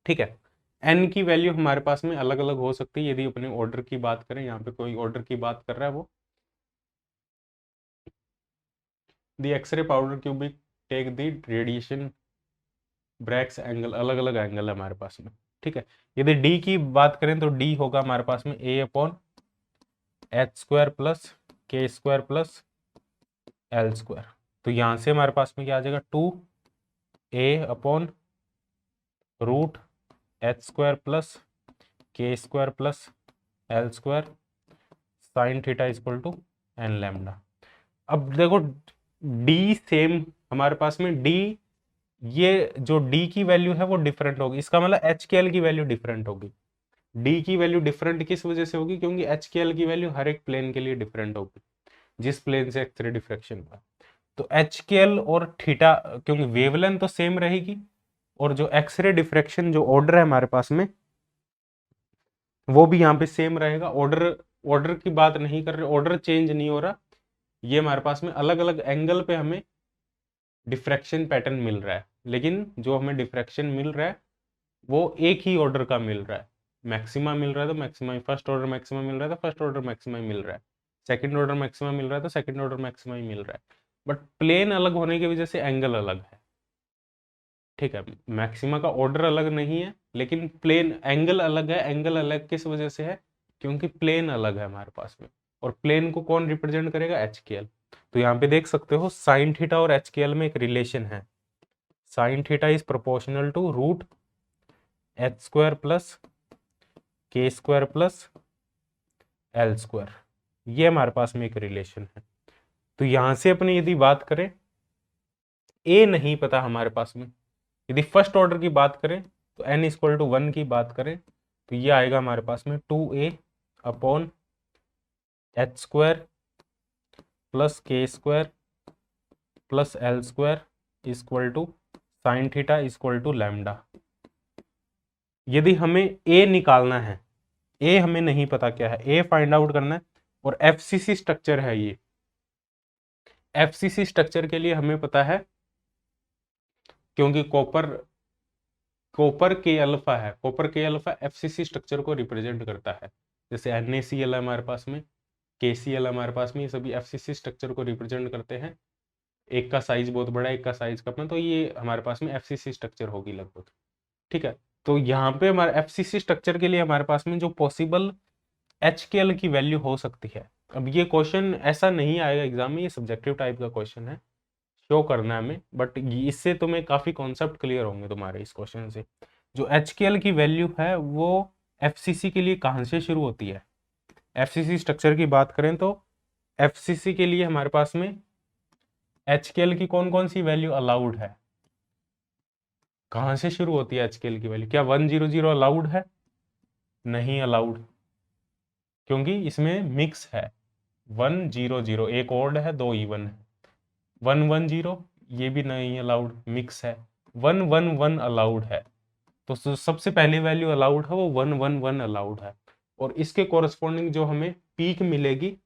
ठीक है, n की वैल्यू हमारे पास में अलग अलग हो सकती है, यदि अपने ऑर्डर की बात करें, यहाँ पे कोई ऑर्डर की बात कर रहा है वो the X ray powder cubic take the radiation Bragg's angle, अलग अलग एंगल है हमारे पास में। ठीक है। यदि डी की बात करें तो डी होगा हमारे पास में ए अपॉन एच स्क्वायर प्लस के स्क्वायर प्लस एल स्क्वायर। तो यहां से हमारे पास में क्या आ जाएगा, 2a upon root H square plus के square plus L square sine theta equal to n lambda. अब देखो डी सेम हमारे पास में डी, ये जो डी की वैल्यू है वो डिफरेंट होगी, इसका मतलब एच के एल की वैल्यू डिफरेंट होगी। डी की वैल्यू डिफरेंट किस वजह से होगी, क्योंकि एच के एल की वैल्यू हर एक प्लेन के लिए डिफरेंट होगी, जिस प्लेन से एक्सरे डिफ्रैक्शन का। तो एच के एल और थीटा, क्योंकि वेवलेंथ तो सेम रहेगी, और जो एक्सरे डिफ्रैक्शन जो ऑर्डर है हमारे पास में वो भी यहाँ पे सेम रहेगा। ऑर्डर ऑर्डर की बात नहीं कर रहे, ऑर्डर चेंज नहीं हो रहा, ये हमारे पास में अलग अलग एंगल पे हमें डिफ्रैक्शन पैटर्न मिल रहा है, लेकिन जो हमें डिफ्रैक्शन मिल रहा है वो एक ही ऑर्डर का मिल रहा है। मैक्सिमा मिल रहा है तो मैक्सिमा, फर्स्ट ऑर्डर मैक्सिमा मिल रहा है तो फर्स्ट ऑर्डर मैक्सिमा मिल रहा है, सेकंड ऑर्डर मैक्सिमा मिल रहा है तो सेकंड ऑर्डर मैक्सिमा ही मिल रहा है, बट प्लेन अलग होने की वजह से एंगल अलग है। ठीक है, मैक्सिमा का ऑर्डर अलग नहीं है, लेकिन प्लेन एंगल अलग है। एंगल अलग किस वजह से है, क्योंकि प्लेन अलग है हमारे पास में, और प्लेन को कौन रिप्रेजेंट करेगा, एच के एल। तो यहाँ पे देख सकते हो साइन थीटा और एच के एल में एक रिलेशन है, sine theta is proportional to root H square plus के स्क्वायर प्लस एल स्क्वायर, ये हमारे पास में एक रिलेशन है। तो यहां से अपने यदि बात करें, ए नहीं पता हमारे पास में, यदि फर्स्ट ऑर्डर की बात करें तो n इक्वल टू 1 की बात करें तो ये आएगा हमारे पास में 2a upon h square plus के square plus L square equal to sine theta equal to lambda. यदि हमें a निकालना है, a हमें नहीं पता क्या है, a फाइंड आउट करना है, और एफसीसी स्ट्रक्चर है ये। एफसीसी स्ट्रक्चर के लिए हमें पता है, क्योंकि कॉपर के अल्फा है, copper K alpha FCC structure को रिप्रेजेंट करता है। जैसे NaCl है हमारे पास में, KCl हमारे पास में, ये सभी एफसीसी स्ट्रक्चर को रिप्रेजेंट करते हैं। एक का साइज बहुत बड़ा है, एक का साइज कम, तो ये हमारे पास में एफसीसी स्ट्रक्चर होगी लगभग। ठीक है, तो यहाँ पे हमारे एफसीसी स्ट्रक्चर के लिए हमारे पास में जो पॉसिबल HKL की वैल्यू हो सकती है। अब ये क्वेश्चन ऐसा नहीं आएगा एग्जाम में, ये सब्जेक्टिव टाइप का क्वेश्चन है, शो करना है हमें, बट इससे तुम्हें काफी कॉन्सेप्ट क्लियर होंगे तुम्हारे इस क्वेश्चन से। जो HKL की वैल्यू है वो FCC के लिए कहां से शुरू होती है, FCC स्ट्रक्चर की बात करें तो FCC के लिए हमारे पास में HKL की कौन कौन सी वैल्यू अलाउड है, कहां से शुरू होती है HKL की वैल्यू। क्या 100 अलाउड है, नहीं अलाउड, क्योंकि इसमें मिक्स है। 100 एक ओड है, 2 इवन है। 110 ये भी नहीं अलाउड, मिक्स है। 111 अलाउड है, तो सबसे पहली वैल्यू अलाउड है वो 111 अलाउड है। और इसके कोरस्पॉन्डिंग जो हमें पीक मिलेगी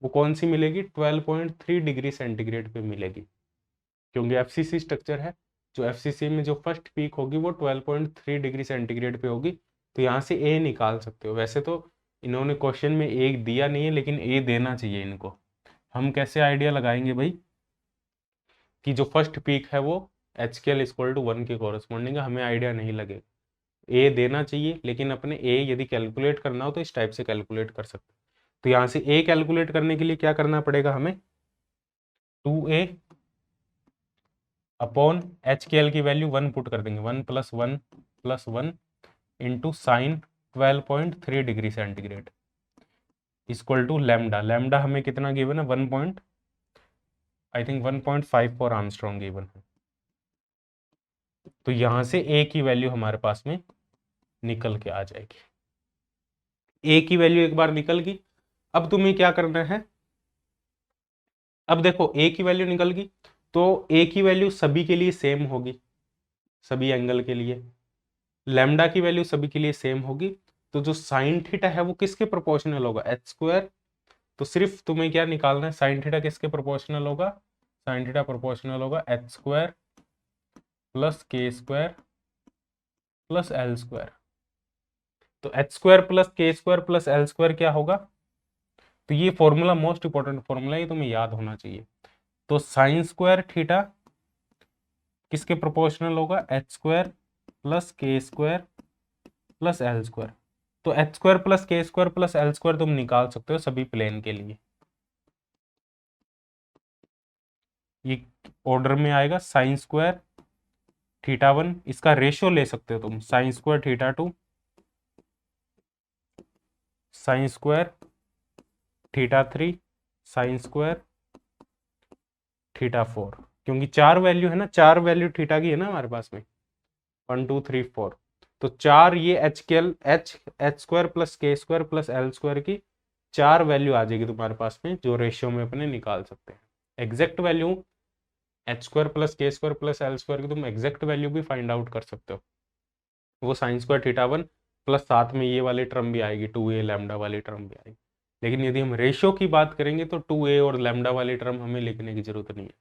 वो कौन सी मिलेगी, 12.3 डिग्री सेंटीग्रेड पे मिलेगी, क्योंकि एफसीसी स्ट्रक्चर है। जो एफसीसी में जो फर्स्ट पीक होगी वो 12.3 डिग्री सेंटीग्रेड पे होगी। तो यहाँ से ए निकाल सकते हो। वैसे तो इन्होंने क्वेश्चन में ए दिया नहीं है, लेकिन ए देना चाहिए इनको। हम कैसे आइडिया लगाएंगे भाई कि जो फर्स्ट पीक है वो HKL इक्वल टू 1 के कॉरस्पॉन्डिंग है, हमें आइडिया नहीं लगे। ए देना चाहिए, लेकिन अपने ए यदि कैलकुलेट करना हो तो इस टाइप से कैलकुलेट कर सकते। तो यहाँ से ए कैलकुलेट करने के लिए क्या करना पड़ेगा हमें, 2a अपॉन HKL की वैल्यू 1 पुट कर देंगे, 1 + 1 + 1 into sine 12.3 degree centigrade equal to lambda. Lambda हमें कितना गिवन है, 1.54 आर्मस्ट्रॉन्ग गिवन है। तो यहां से ए की वैल्यू हमारे पास में निकल के आ जाएगी। ए की वैल्यू एक बार निकल गई, अब तुम्हें क्या करना है, अब देखो ए की वैल्यू निकल गई तो ए की वैल्यू सभी के लिए सेम होगी, सभी एंगल के लिए। लैम्डा की वैल्यू सभी के लिए सेम होगी, तो जो साइन थीटा है वो किसके प्रोपोर्शनल होगा, एच स्क्वायर। तो सिर्फ तुम्हें क्या निकालना है, साइन थीटा किसके प्रोपोर्शनल होगा, साइन थीटा प्रोपोर्शनल होगा एच स्क्वायर प्लस के स्क्वायर प्लस एल स्क्वायर। तो एच स्क्वायर प्लस के स्क्वायर प्लस एल स्क्वायर क्या होगा, तो ये फॉर्मूला मोस्ट इंपॉर्टेंट फॉर्मूला, ये तुम्हें याद होना चाहिए। तो साइन स्क्वायर थीटा किसके प्रोपोर्शनल होगा, एच स्क्वायर प्लस के स्क्वायर प्लस एल स्क्वायर। तो एच स्क्वायर प्लस के स्क्वायर प्लस एल स्क्वायर तुम निकाल सकते हो सभी प्लेन के लिए। ये ऑर्डर में आएगा साइन स्क्वायर थीटा 1, इसका रेशियो ले सकते हो तुम, sine square theta 2 sine square theta 3 sine square theta 4, क्योंकि 4 वैल्यू है ना, 4 वैल्यू थीटा की है ना हमारे पास में, 1 2 3 4। तो 4 ये एच के एच एच स्क्वायर प्लस के स्क्वायर प्लस एल स्क्वायर की 4 वैल्यू आ जाएगी तुम्हारे पास में, जो रेशियो में अपने निकाल सकते हैं। Exact value H square plus के स्क्वायर प्लस एल स्क्वायर की तुम एग्जैक्ट वैल्यू भी फाइंड आउट कर सकते हो, वो साइन स्क्वायर थीटा 1 प्लस साथ में ये वाली टर्म भी आएगी, 2a लैम्डा वाली टर्म भी आएगी। लेकिन यदि हम रेशियो की बात करेंगे तो 2a और लैम्डा वाली टर्म हमें लिखने की जरूरत नहीं है।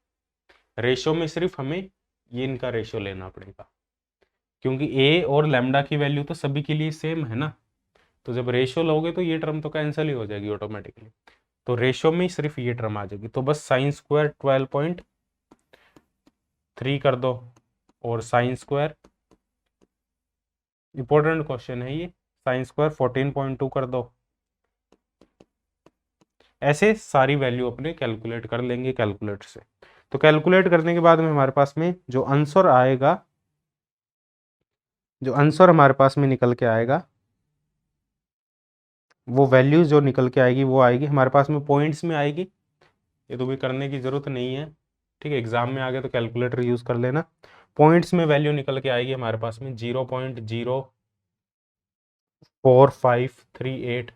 रेशियो में सिर्फ हमें ये इनका रेशियो लेना पड़ेगा, क्योंकि a और लैम्डा की वैल्यू तो सभी के लिए सेम है ना। तो जब रेशियो लोगे तो ये टर्म तो कैंसिल ही हो जाएगी ऑटोमेटिकली, तो रेशियो में सिर्फ ये टर्म आ जाएगी। तो बस साइन स्क्वायर 12.3 कर दो और साइन स्क्वायर, इंपॉर्टेंट क्वेश्चन है ये, साइन स्क्वायर 14.2 कर दो। ऐसे सारी वैल्यू अपने कैलकुलेट कर लेंगे कैलकुलेटर से। तो कैलकुलेट करने के बाद में हमारे पास में जो आंसर आएगा, जो आंसर हमारे पास में निकल के आएगा, वो वैल्यू जो निकल के आएगी वो आएगी हमारे पास में पॉइंट्स में आएगी। ये तो भी करने की जरूरत नहीं है, ठीक है, एग्जाम में आ गया तो कैलकुलेटर यूज कर लेना। पॉइंट्स में वैल्यू निकल के आएगी हमारे पास में 0.04538,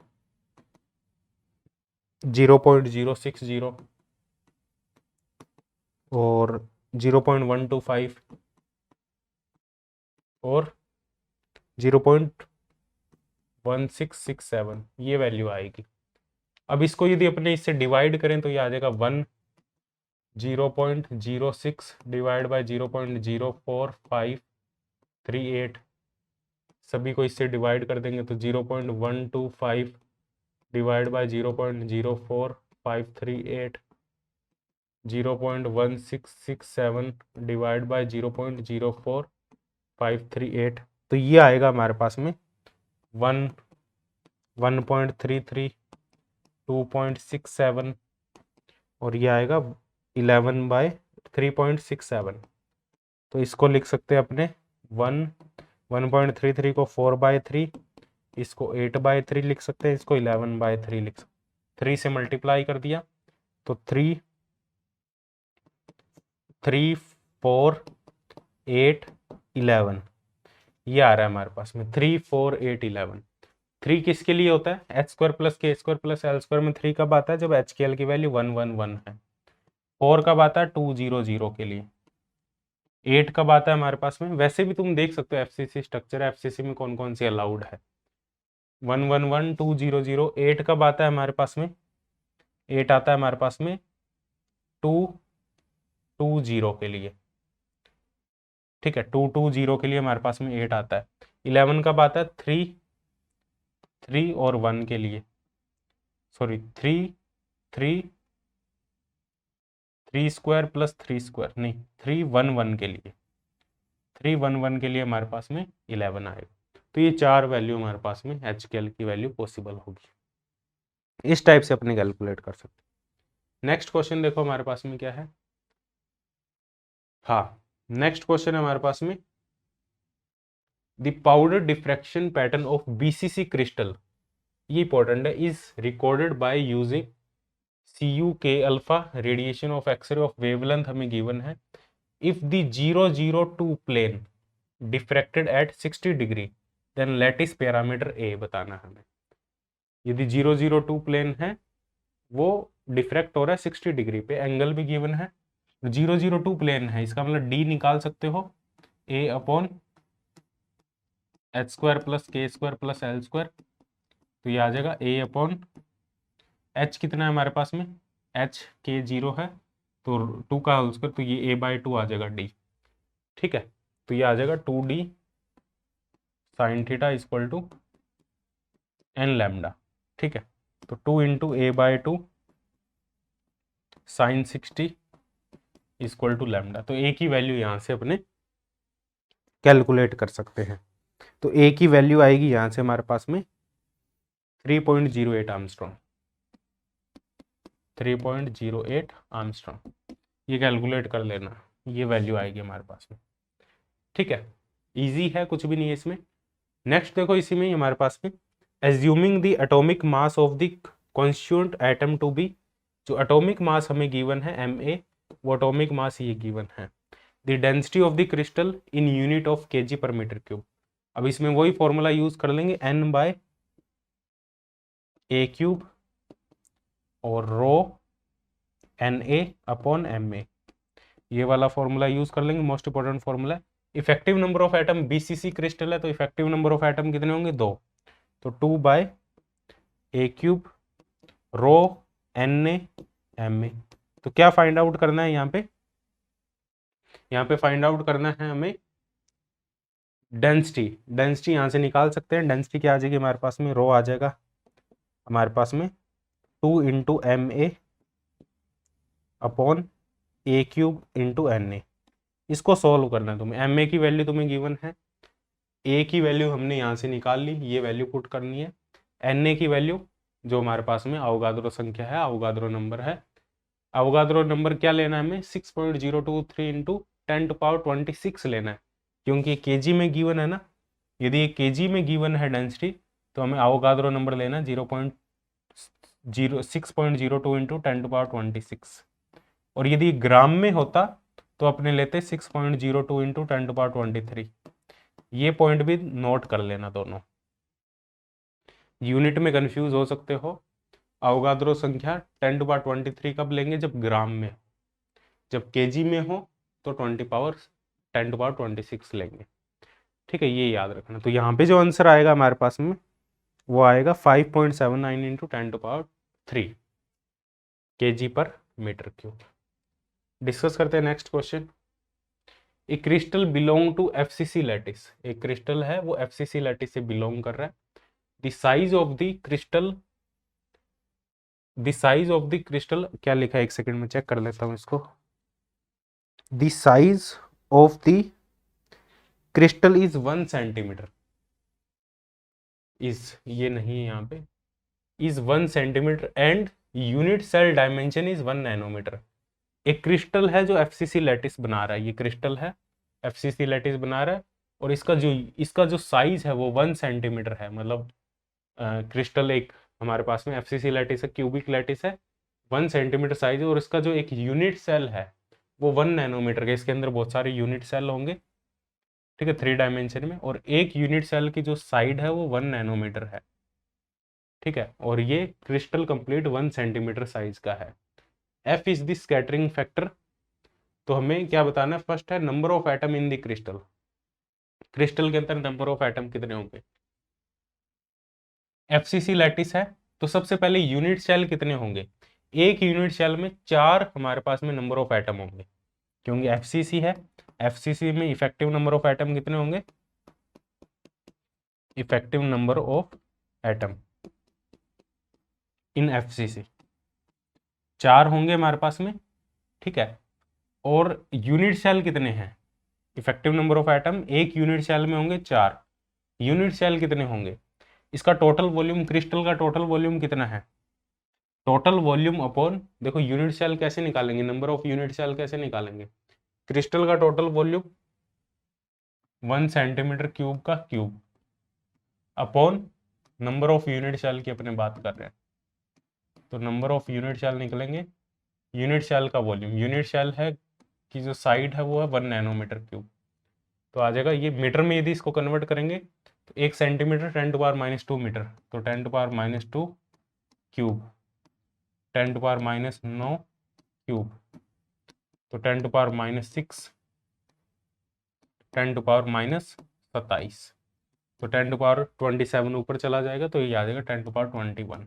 0.060 और 0.125 और 0.1667, ये वैल्यू आएगी। अब इसको यदि अपने इससे डिवाइड करें तो ये आ जाएगा 0.06 डिवाइड बाय 0.04538, सभी को इससे डिवाइड कर देंगे तो 0.125 डिवाइड बाय 0.04538, 0.1667 डिवाइड बाय 0.04538। तो ये आएगा हमारे पास में 1.33, 2.67 और ये आएगा 11/3.67। तो इसको लिख सकते हैं अपने 1.33 को 4/3, इसको 8/3 लिख सकते हैं, इसको 11/3 लिख सकते हैं। 3 से मल्टीप्लाई कर दिया तो 3 3 4 8 11, ये आ रहा है हमारे पास में 3 4 8 11। 3 किसके लिए होता है, एच स्क्वायर प्लस के स्क्वायर प्लस एल स्क्वायर में 3 कब आता है, जब एच के एल की वैल्यू 111 है। 4 कब आता है, 200 के लिए। 8 कब आता है हमारे पास में, वैसे भी तुम देख सकते हो एफसीसी स्ट्रक्चर, एफसीसी में कौन कौन सी अलाउड है। 111 200, 8 कब आता है हमारे पास में, 8 आता है हमारे पास में 220 के लिए, ठीक है, 220 के लिए हमारे पास में 8 आता है। 11 कब आता है, 3 और 1 के लिए, सॉरी 3 स्क्वायर प्लस 3 स्क्वायर नहीं, 311 के लिए, 311 के लिए हमारे पास में 11 आएगा। तो ये 4 वैल्यू हमारे पास में एच के एल की वैल्यू पॉसिबल होगी। इस टाइप से अपने कैलकुलेट कर सकते हैं। नेक्स्ट क्वेश्चन देखो हमारे पास में क्या है, हाँ नेक्स्ट क्वेश्चन है हमारे पास में, the powder diffraction pattern of BCC crystal, ये इंपॉर्टेंट है, is recorded by using CUK alpha radiation of X ray of wavelength हमें गिवन है। If the 002 plane diffracted at 60 degree then lattice parameter A बताना हमें। यदि 002 प्लेन है वो diffract हो रहा है 60 डिग्री पे, एंगल भी गिवन है, 002 प्लेन है, इसका मतलब D निकाल सकते हो A upon h square plus के स्क्वायर प्लस एल स्क्वायर, तो ये आ जाएगा A अपॉन H कितना है हमारे पास में, H के 0 है तो 2 का होल स्क्वायर, तो ये A/2 आ जाएगा D, ठीक है। तो ये आ जाएगा 2D sine theta equal to n lambda, ठीक है। तो 2 into A/2 sine 60 equal to lambda, तो A की वैल्यू यहाँ से अपने कैलकुलेट कर सकते हैं। तो ए की वैल्यू आएगी यहाँ से हमारे पास में 3.08 आर्मस्ट्रॉन्ग, 3.08 आर्मस्ट्रॉन्ग। ये कैलकुलेट कर लेना, ये वैल्यू आएगी हमारे पास में। ठीक है, इजी है, कुछ भी नहीं है इसमें। नेक्स्ट देखो, इसी में ही हमारे पास में assuming the atomic mass of the constituent atom to be, जो एटॉमिक मास हमें गिवन है Ma, वो एटॉमिक मास ये गिवन है। The density of the crystal in unit of kg पर मीटर क्यूब। अब इसमें वही फॉर्मूला यूज कर लेंगे, n/a³ और ρNA/Ma, ये वाला फॉर्मूला यूज कर लेंगे, most important formula. Effective number of atom BCC crystal है, तो इफेक्टिव नंबर ऑफ एटम कितने होंगे, 2, तो 2/a³ ρNA/Ma। तो क्या फाइंड आउट करना है यहाँ पे फाइंड आउट करना है हमें डेंसिटी यहाँ से निकाल सकते हैं। डेंसिटी क्या आ जाएगी हमारे पास में, रो आ जाएगा हमारे पास में 2 × Ma/a³ × Na। इसको सॉल्व करना है तुम्हें। Ma की वैल्यू तुम्हें गिवन है, A की वैल्यू हमने यहाँ से निकाल ली, ये वैल्यू पुट करनी है। Na की वैल्यू जो हमारे पास में अवोगाद्रो संख्या है, अवोगाद्रो नंबर है, अवोगाद्रो नंबर क्या लेना है हमें, 6.023 × 10⁻26 लेना है, क्योंकि kg में गिवन है ना। यदि ये kg में गिवन है डेंसिटी, तो हमें अवोगाद्रो नंबर लेना है 6.02 × 10⁻26। और यदि ग्राम में होता तो अपने लेते 6.02 × 10⁻23। ये पॉइंट भी नोट कर लेना, दोनों यूनिट में कंफ्यूज हो सकते हो। अवोगाद्रो संख्या 10⁻23 कब लेंगे, जब ग्राम में, जब kg में हो तो 10⁻26 लेंगे। ठीक है, ये याद रखना। तो यहाँ पे जो आंसर आएगा हमारे पास में, वो आएगा 5.79 × 10⁻3 kg पर मीटर क्यूब। डिस्कस करते हैं नेक्स्ट क्वेश्चन। एक crystal belong to FCC lattice, एक क्रिस्टल है वो FCC लैटिस से बिलोंग कर रहा है। The size of the crystal क्या लिखा है, एक सेकंड में चेक कर लेता हूं इसको। The size of the crystal is 1 centimetre, ये नहीं है यहाँ पे, is 1 centimetre and unit cell dimension is 1 nanometre. एक क्रिस्टल है जो FCC लैटिस बना रहा है, ये क्रिस्टल है FCC लैटिस बना रहा है, और इसका जो साइज है वो 1 सेंटीमीटर है। मतलब क्रिस्टल एक हमारे पास में FCC लैटिस है, क्यूबिक लैटिस है, 1 सेंटीमीटर साइज है, और इसका जो एक यूनिट सेल है वो 1 नैनोमीटर का। इसके अंदर बहुत सारे यूनिट सेल होंगे, ठीक है, 3 डायमेंशन में, और एक यूनिट सेल की जो साइड है वो 1 नैनोमीटर है। ठीक है, और ये क्रिस्टल कंप्लीट 1 सेंटीमीटर साइज का है। F is the scattering factor. तो हमें क्या बताना है, फर्स्ट है number of atom in the crystal. Crystal के अंदर नंबर ऑफ एटम कितने होंगे, FCC लैटिस है तो सबसे पहले यूनिट सेल कितने होंगे, एक यूनिट सेल में 4 हमारे पास में नंबर ऑफ एटम होंगे, क्योंकि FCC है। FCC में इफेक्टिव नंबर ऑफ एटम कितने होंगे, effective number of atom in FCC 4 होंगे हमारे पास में। ठीक है, और यूनिट सेल कितने हैं, इफेक्टिव नंबर ऑफ एटम एक यूनिट सेल में होंगे 4, यूनिट सेल कितने होंगे, इसका टोटल वॉल्यूम, क्रिस्टल का टोटल वॉल्यूम कितना है, टोटल वॉल्यूम अपॉन, देखो यूनिट सेल कैसे निकालेंगे, नंबर ऑफ यूनिट सेल कैसे निकालेंगे, क्रिस्टल का टोटल वॉल्यूम 1 सेंटीमीटर क्यूब का cube upon number of unit cell की अपने बात कर रहे हैं, तो नंबर ऑफ यूनिट सेल निकलेंगे, यूनिट सेल का वॉल्यूम, यूनिट सेल है कि जो साइड है वो है 1 नैनोमीटर क्यूब, तो आ जाएगा ये मीटर में। यदि इसको कन्वर्ट करेंगे तो 1 सेंटीमीटर 10⁻² मीटर, तो 10⁻² क्यूब, 10⁻9 क्यूब, तो 10⁻6, 10⁻27, तो 10⁻27 ऊपर चला जाएगा, तो ये आ जाएगा 10⁻21।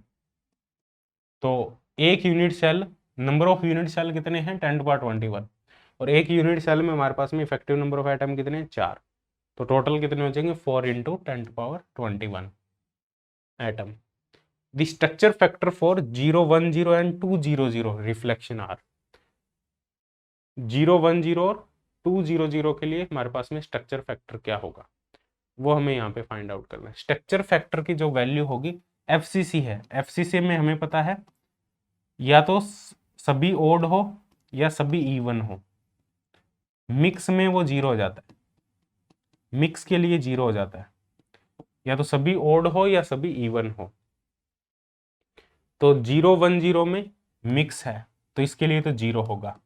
तो एक unit cell, number of unit cell कितने हैं 10⁻21, और एक यूनिट सेल में हमारे पास में इफेक्टिव नंबर ऑफ एटम कितने हैं 4, तो टोटल कितने हो जाएंगे 4 × 10⁻21 atom. The structure factor for 010 and 200 reflection are, 010 और 200 के लिए हमारे पास में स्ट्रक्चर फैक्टर क्या होगा, वो हमें यहाँ पे फाइंड आउट करना है। स्ट्रक्चर फैक्टर की जो वैल्यू होगी एफसीसी है, एफसीसी में हमें पता है या तो सभी ओड हो या सभी इवन हो, मिक्स में वो 0 हो जाता है, मिक्स के लिए 0 हो जाता है, या तो सभी ओड हो या सभी इवन हो। तो 010 में मिक्स है तो इसके लिए तो 0 होगा,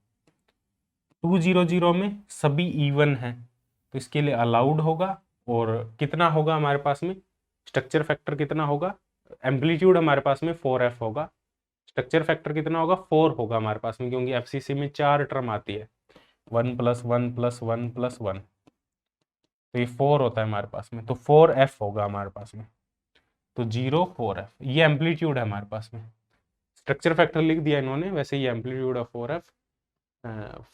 200 में सभी इवन है तो इसके लिए अलाउड होगा। और कितना होगा हमारे पास में स्ट्रक्चर फैक्टर कितना होगा, एम्पलीट्यूड हमारे पास में 4f होगा, स्ट्रक्चर फैक्टर कितना होगा 4 होगा हमारे पास में, क्योंकि एफसीसी में 4 टर्म आती है, 1 + 1 + 1 + 1, तो ये 4 होता है हमारे पास में, तो 4f होगा हमारे पास में। तो 0 4f ये एम्पलीट्यूड है हमारे पास में, स्ट्रक्चर फैक्टर लिख दिया इन्होंने, वैसे ये एम्पलीट्यूड है 4f,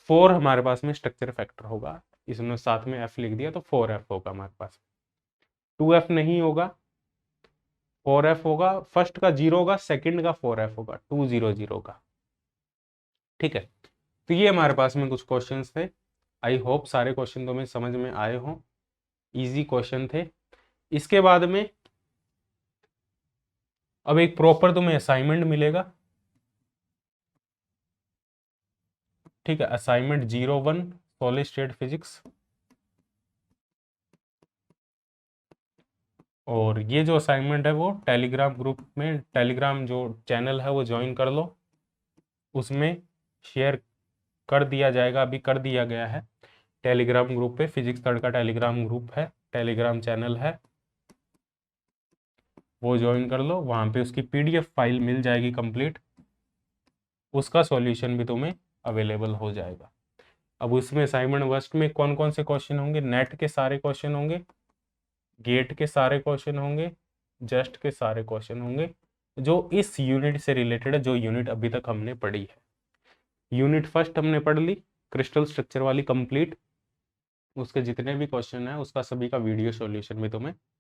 4 हमारे पास में स्ट्रक्चर फैक्टर होगा, इसमें साथ में f लिख दिया तो 4f होगा हमारे पास, 2f नहीं होगा, 4f होगा, फर्स्ट का 0 होगा, सेकंड का 4f होगा, 200 का। ठीक है, तो ये हमारे पास में कुछ क्वेश्चंस थे। आई होप सारे क्वेश्चन तुम्हें समझ में आए हों, इजी क्वेश्चन थे। इसके बाद में अब एक प्रॉपर तुम्हें असाइनमेंट मिलेगा। ठीक है, असाइनमेंट 01 सॉलिड स्टेट फिजिक्स, और ये जो असाइनमेंट है वो टेलीग्राम ग्रुप में, टेलीग्राम जो चैनल है वो ज्वाइन कर लो, उसमें शेयर कर दिया जाएगा, अभी कर दिया गया है टेलीग्राम ग्रुप पे, फिजिक्स तड़का टेलीग्राम ग्रुप है, टेलीग्राम चैनल है, वो ज्वाइन कर लो, वहाँ पे उसकी पीडीएफ फाइल मिल जाएगी कंप्लीट, उसका सॉल्यूशन भी तुम्हें अवेलेबल हो जाएगा। अब उसमें असाइनमेंट फर्स्ट में कौन कौन से क्वेश्चन होंगे, नेट के सारे क्वेश्चन होंगे, गेट के सारे क्वेश्चन होंगे, जस्ट के सारे क्वेश्चन होंगे, जो इस यूनिट से रिलेटेड है, जो यूनिट अभी तक हमने पढ़ी है। यूनिट फर्स्ट हमने पढ़ ली क्रिस्टल स्ट्रक्चर वाली कंप्लीट, उसके जितने भी क्वेश्चन है उसका सभी का वीडियो सॉल्यूशन भी तुम्हें